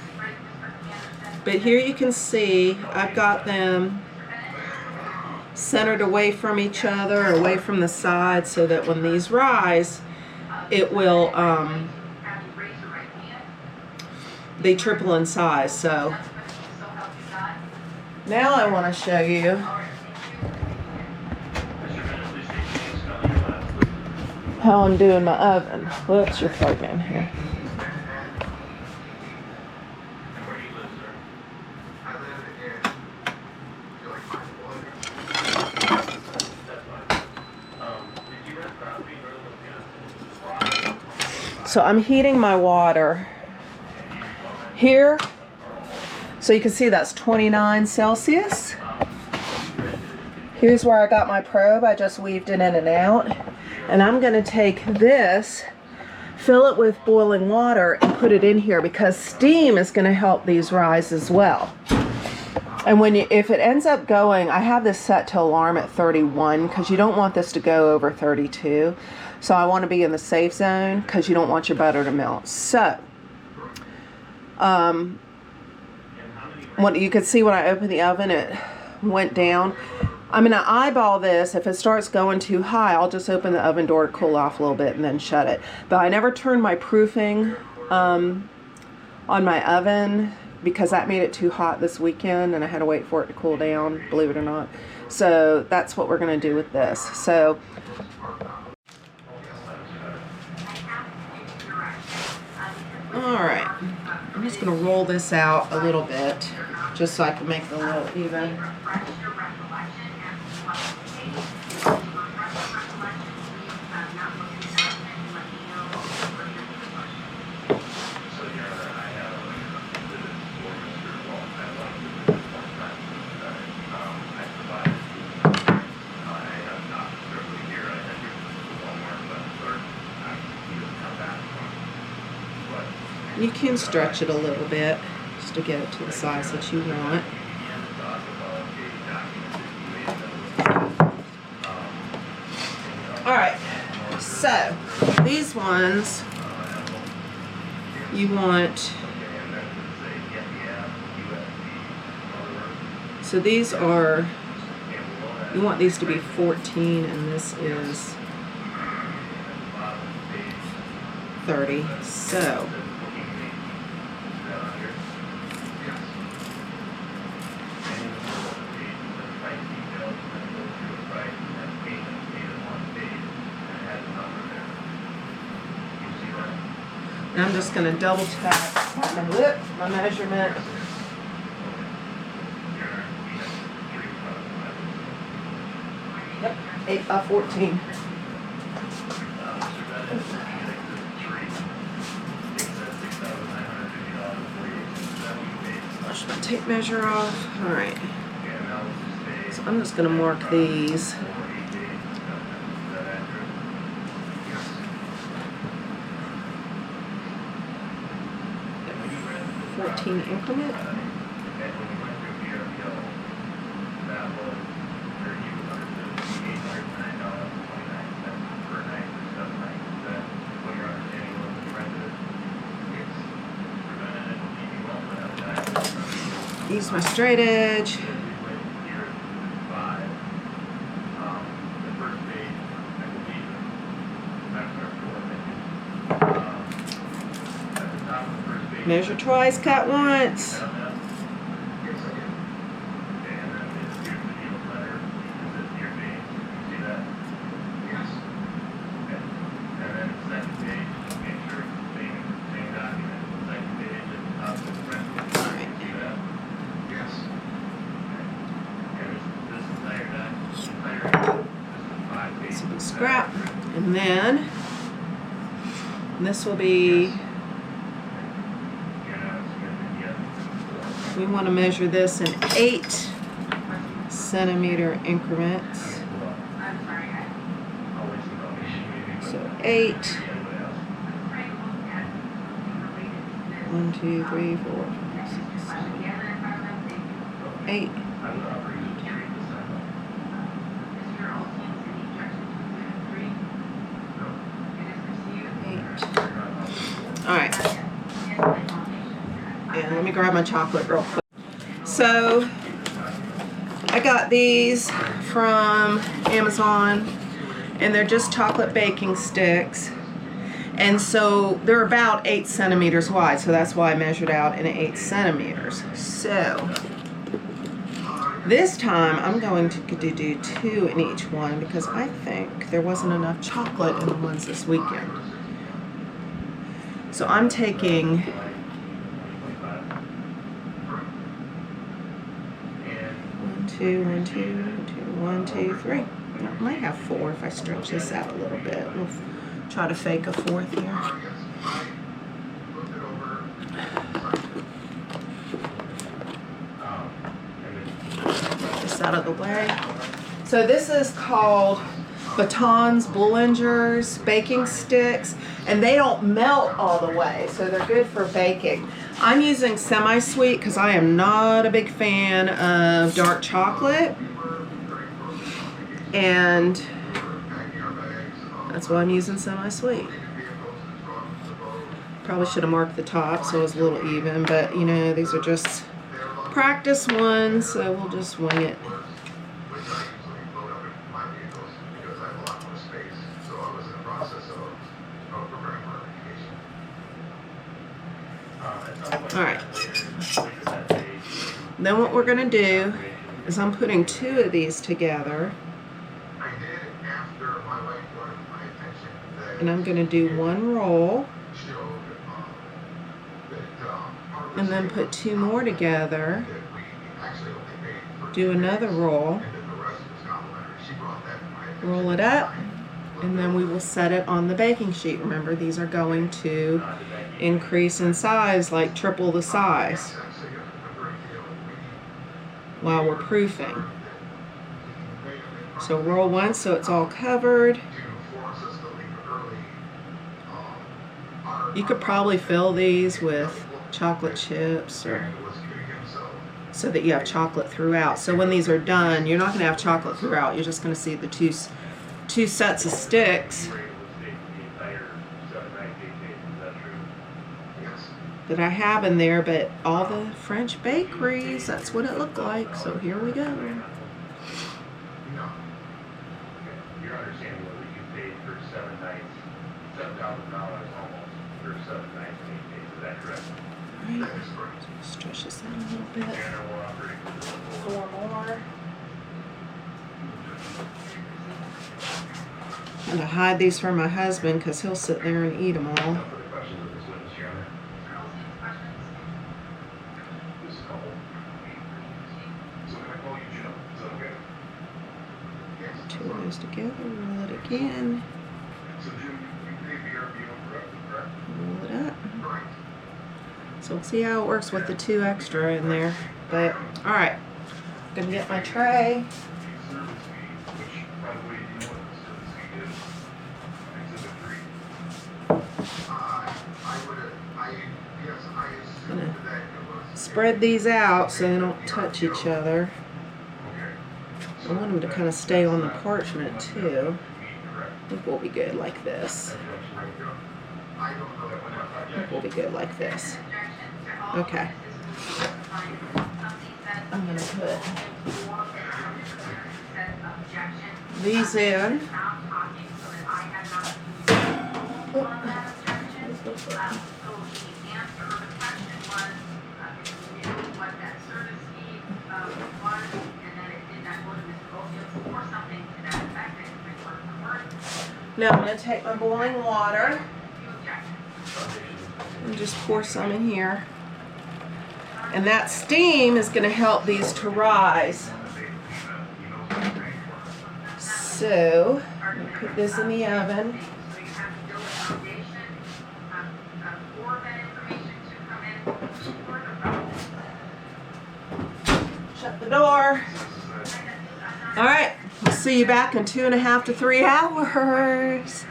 But here you can see I've got them centered away from each other, away from the sides, so that when these rise, it will, they triple in size. So now I want to show you how I'm doing my oven. Whoops, you're plugged in here. So I'm heating my water here. So you can see that's 29 Celsius. Here's where I got my probe. I just weaved it in and out. And I'm going to take this, fill it with boiling water, and put it in here because steam is going to help these rise as well. And if it ends up going, I have this set to alarm at 31 because you don't want this to go over 32. So I want to be in the safe zone because you don't want your butter to melt. So, you could see when I opened the oven, it went down. I'm going to eyeball this. If it starts going too high, I'll just open the oven door to cool off a little bit and then shut it. But I never turned my proofing on my oven because that made it too hot this weekend and I had to wait for it to cool down, believe it or not. So that's what we're going to do with this. So alright, I'm just going to roll this out a little bit just so I can make it a little even. You can stretch it a little bit just to get it to the size that you want. Alright, so these ones you want, so these are, you want these to be 14 and this is 30. So I'm just going to double check my measurement. Yep, 8 by 14. Wash my tape measure off. All right. So I'm just going to mark these. 14 increment. Use my straight edge. Measure twice, cut once. So we scrap, and then this will be, we want to measure this in 8 centimeter increments. So 8. 1, 2, 3, 4, 5, 6, 7, 8. All right, and let me grab my chocolate real quick. So I got these from Amazon, and they're just chocolate baking sticks, and so they're about 8 centimeters wide, so that's why I measured out in 8 centimeters. So this time I'm going to do 2 in each one because I think there wasn't enough chocolate in the ones this weekend. So I'm taking 1, 2, 1, 2, 1, 2, 3. I might have 4 if I stretch this out a little bit. We'll try to fake a 4th here. Get this out of the way. So this is called Batons Boulingers baking sticks, and they don't melt all the way, so they're good for baking. I'm using semi-sweet because I am not a big fan of dark chocolate, and that's why I'm using semi-sweet. Probably should have marked the top so it was a little even, but you know, these are just practice ones, so we'll just wing it. All right, then what we're gonna do is I'm putting 2 of these together, and I'm gonna do 1 roll, and then put 2 more together, do another roll, roll it up, and then we will set it on the baking sheet. Remember, these are going to increase in size, like triple the size, while we're proofing. So roll once so it's all covered. You could probably fill these with chocolate chips, or so that you have chocolate throughout. So when these are done, you're not going to have chocolate throughout. You're just going to see the two sets of sticks that I have in there, but all the French bakeries, that's what it looked like. So here we go. You're understanding what you paid for 7 nights, $7,000 almost for 7 nights and 8 days. Is that correct? Right. Stretch this out a little bit. 4 more. I'm gonna hide these for my husband because he'll sit there and eat them all. 2 of those together, roll it again. Roll it up. So we'll see how it works with the 2 extra in there. But all right, I'm gonna get my tray. I'm gonna spread these out so they don't touch each other. I want them to kind of stay on the parchment too. I think we'll be good like this. I think we'll be good like this. Okay. I'm going to put these in. Now I'm going to take my boiling water and just pour some in here. And that steam is going to help these to rise. So, I'm going to put this in the oven. Shut the door. All right, we'll see you back in 2.5 to 3 hours.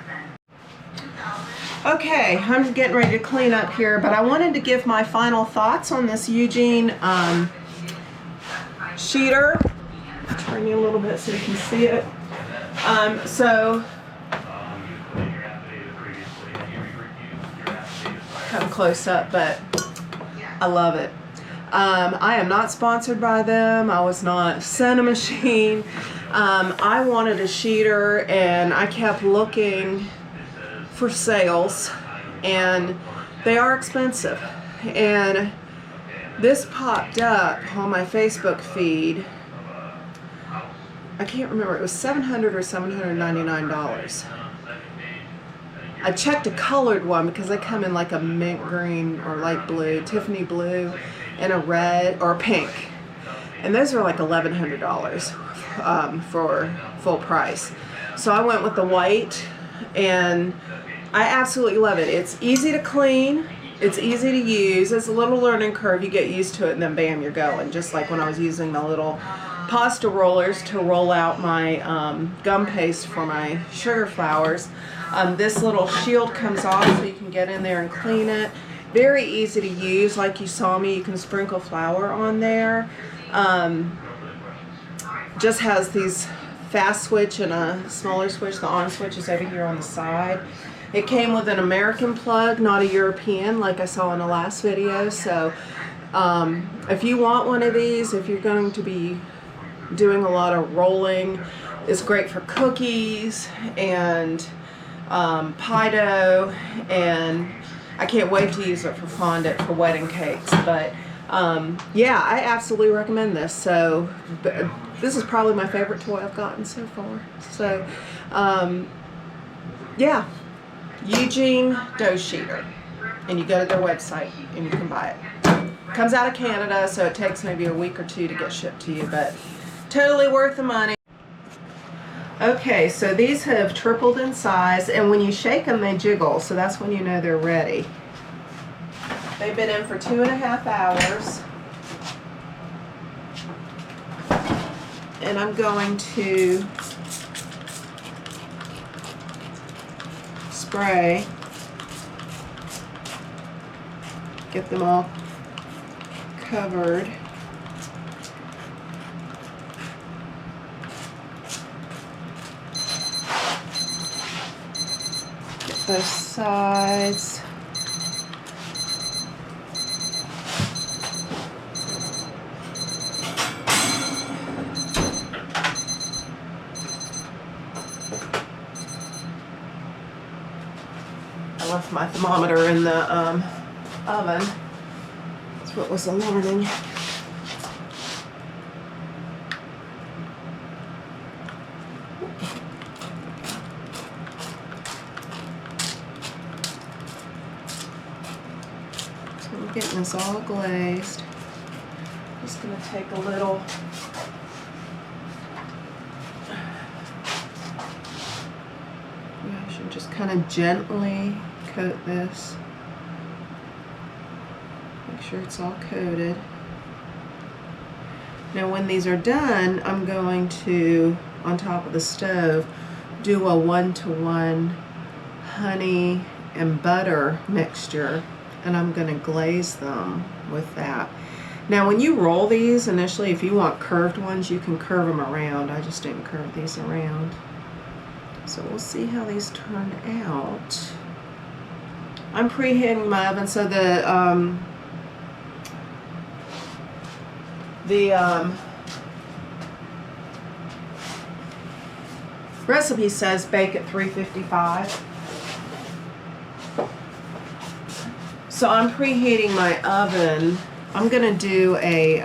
Okay, I'm getting ready to clean up here, but I wanted to give my final thoughts on this Eugene sheeter. Turn you a little bit so you can see it. So, kind of close up, but I love it. I am not sponsored by them. I was not sent a machine. I wanted a sheeter, and I kept looking for sales, and they are expensive. And this popped up on my Facebook feed. I can't remember, it was $700 or $799. I checked a colored one because they come in like a mint green or light blue, Tiffany blue, and a red or pink. And those are like $1,100 for full price. So I went with the white, and I absolutely love it. It's easy to clean. It's easy to use. It's a little learning curve. You get used to it, and then bam, you're going. Just like when I was using the little pasta rollers to roll out my gum paste for my sugar flowers. This little shield comes off so you can get in there and clean it. Very easy to use. Like you saw me, you can sprinkle flour on there. Just has these fast switch and a smaller switch. The on switch is over here on the side. It came with an American plug, not a European, like I saw in the last video. So if you want one of these, if you're going to be doing a lot of rolling, it's great for cookies and pie dough, and I can't wait to use it for fondant for wedding cakes. But yeah, I absolutely recommend this. So this is probably my favorite toy I've gotten so far. So yeah, Eugene dough sheeter, and you go to their website and you can buy it. Comes out of Canada, so it takes maybe a week or 2 to get shipped to you, but totally worth the money. Okay, so these have tripled in size, and when you shake them, they jiggle, so that's when you know they're ready. They've been in for 2.5 hours. And I'm going to spray, get them all covered. Get both sides. I left my thermometer in the oven. That's what was alarming. So I'm getting this all glazed. Just going to take a little brush and just kind of gently coat this. Make sure it's all coated. Now when these are done, I'm going to, on top of the stove, do a 1-to-1 honey and butter mixture, and I'm going to glaze them with that. Now when you roll these initially, if you want curved ones, you can curve them around. I just didn't curve these around. So we'll see how these turn out. I'm preheating my oven, so the The recipe says bake at 355. So I'm preheating my oven. I'm gonna do a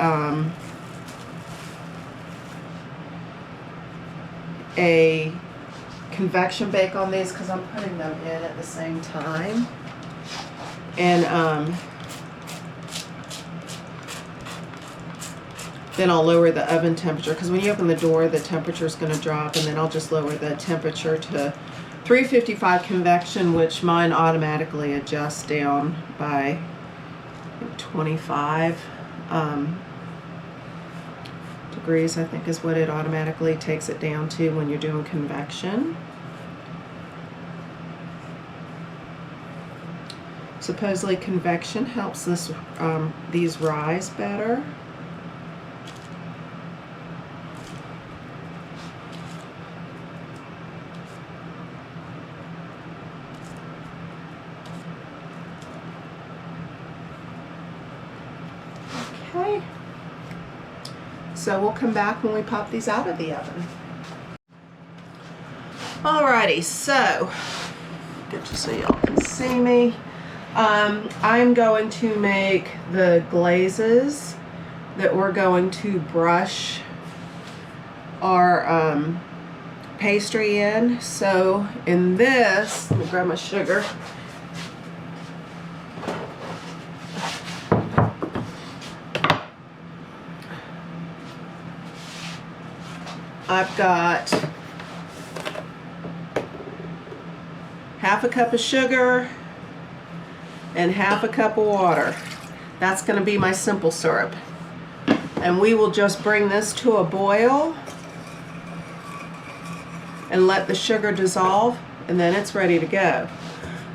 convection bake on these because I'm putting them in at the same time. And then I'll lower the oven temperature because when you open the door, the temperature is going to drop, and then I'll just lower the temperature to 355 convection, which mine automatically adjusts down by 25 degrees, I think is what it automatically takes it down to when you're doing convection. Supposedly convection helps these rise better. Okay, so we'll come back when we pop these out of the oven. Alrighty, so get you so y'all can see me. I'm going to make the glazes that we're going to brush our pastry in. So in this, let me grab my sugar. I've got half a cup of sugar and half a cup of water. That's going to be my simple syrup. And we will just bring this to a boil and let the sugar dissolve, and then it's ready to go.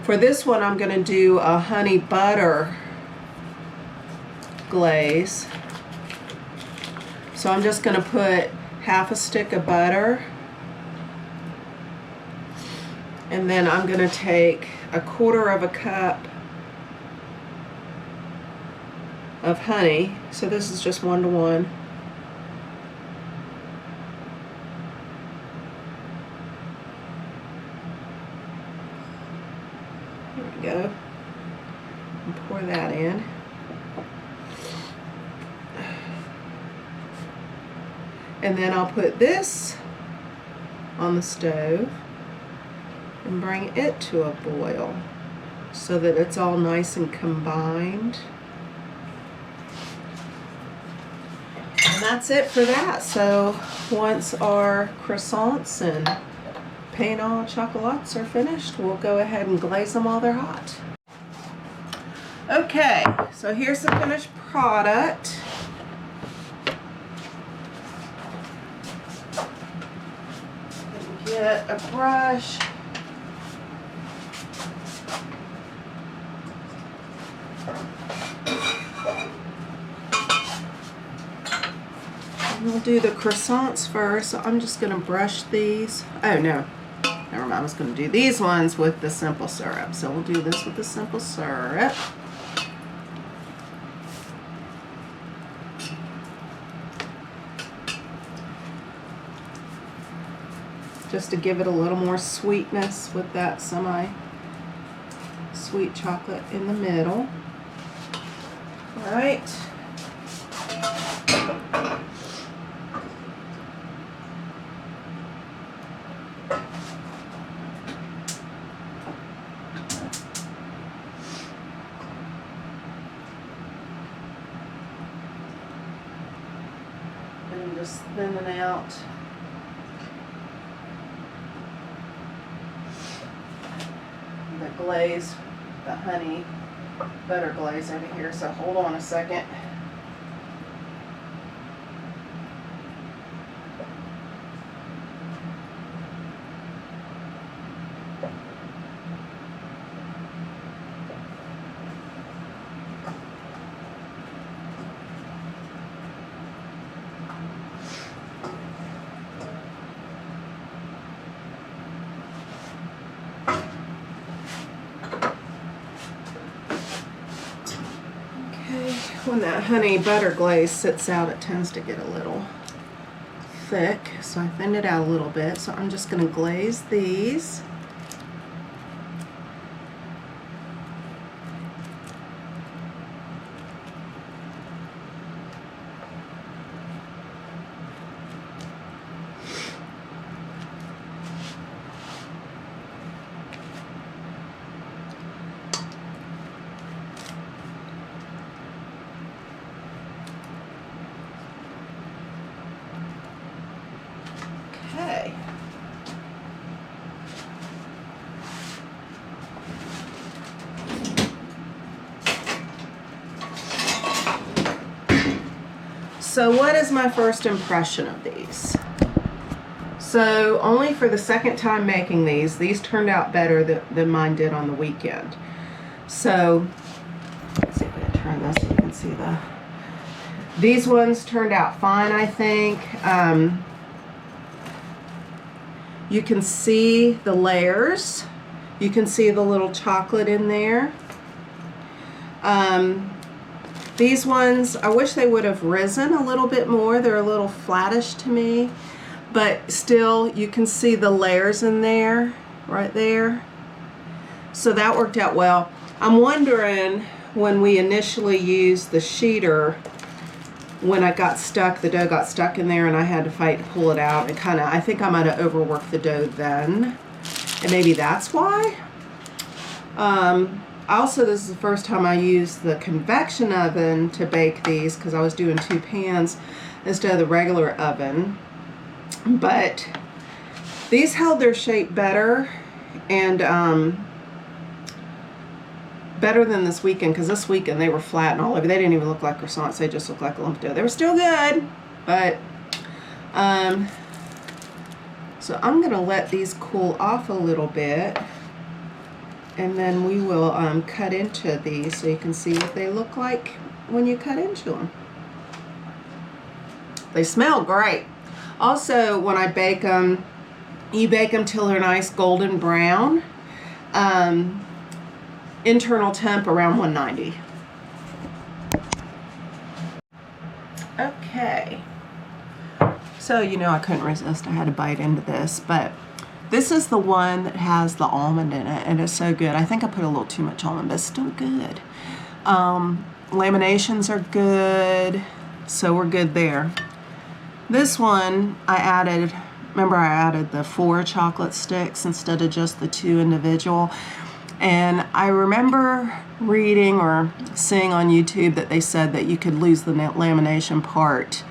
For this one, I'm going to do a honey butter glaze. So I'm just going to put half a stick of butter, and then I'm going to take a quarter of a cup of honey. So this is just 1 to 1. There we go. And pour that in. And then I'll put this on the stove and bring it to a boil so that it's all nice and combined. And that's it for that. So once our croissants and pain au chocolates are finished, we'll go ahead and glaze them while they're hot. Okay, so here's the finished product. Get a brush. And we'll do the croissants first. So I'm just going to brush these. Oh no, never mind. I was going to do these ones with the simple syrup. So we'll do this with the simple syrup. Just to give it a little more sweetness with that semi-sweet chocolate in the middle. All right. And just thinning out the glaze, the honey butter glaze over here. So hold on a second. Okay. when that honey butter glaze sits out, it tends to get a little thick, so I thinned it out a little bit. So I'm just going to glaze these. Okay. So what is my first impression of these? So only for the second time making these turned out better than mine did on the weekend. So let's see if I can turn this so you can see these ones turned out fine, I think. You can see the layers. You can see the little chocolate in there. These ones, I wish they would have risen a little bit more. They're a little flattish to me, but still you can see the layers in there, right there. So that worked out well. I'm wondering when we initially used the sheeter, when I got stuck, the dough got stuck in there and I had to fight to pull it out. I think I might have overworked the dough then. And maybe that's why. Also, this is the first time I used the convection oven to bake these because I was doing 2 pans instead of the regular oven. But these held their shape better and better than this weekend, because this weekend they were flat and all over. They didn't even look like croissants. They just looked like a lump of dough. They were still good, but so I'm gonna let these cool off a little bit, and then we will cut into these so you can see what they look like when you cut into them. They smell great. Also, when I bake them, you bake them till they're nice golden brown. Internal temp around 190. Okay. So, you know, I couldn't resist. I had to bite into this, but this is the one that has the almond in it, and it's so good. I think I put a little too much almond, but it's still good. Laminations are good, so we're good there. This one, remember I added the 4 chocolate sticks instead of just the 2 individual. And I remember reading or seeing on YouTube that they said that you could lose the lamination part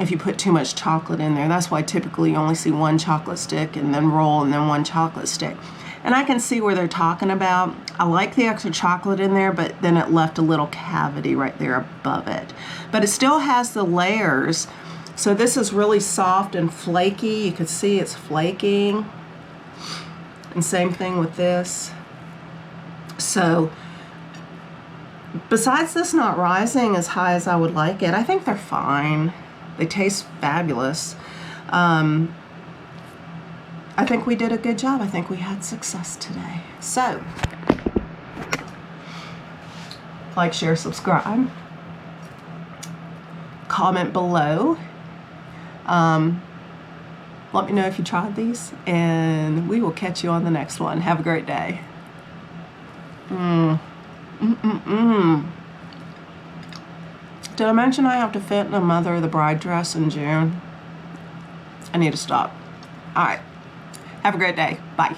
if you put too much chocolate in there. That's why typically you only see 1 chocolate stick and then roll and then 1 chocolate stick. And I can see where they're talking about. I like the extra chocolate in there, but then it left a little cavity right there above it. But it still has the layers. So this is really soft and flaky. You can see it's flaking. And same thing with this. So besides this not rising as high as I would like it, I think they're fine. They taste fabulous. I think we did a good job. I think we had success today. So like, share, subscribe, comment below. Let me know if you tried these, and we will catch you on the next one. Have a great day. Did I mention I have to fit in a mother of the bride dress in June? I need to stop. All right. Have a great day. Bye.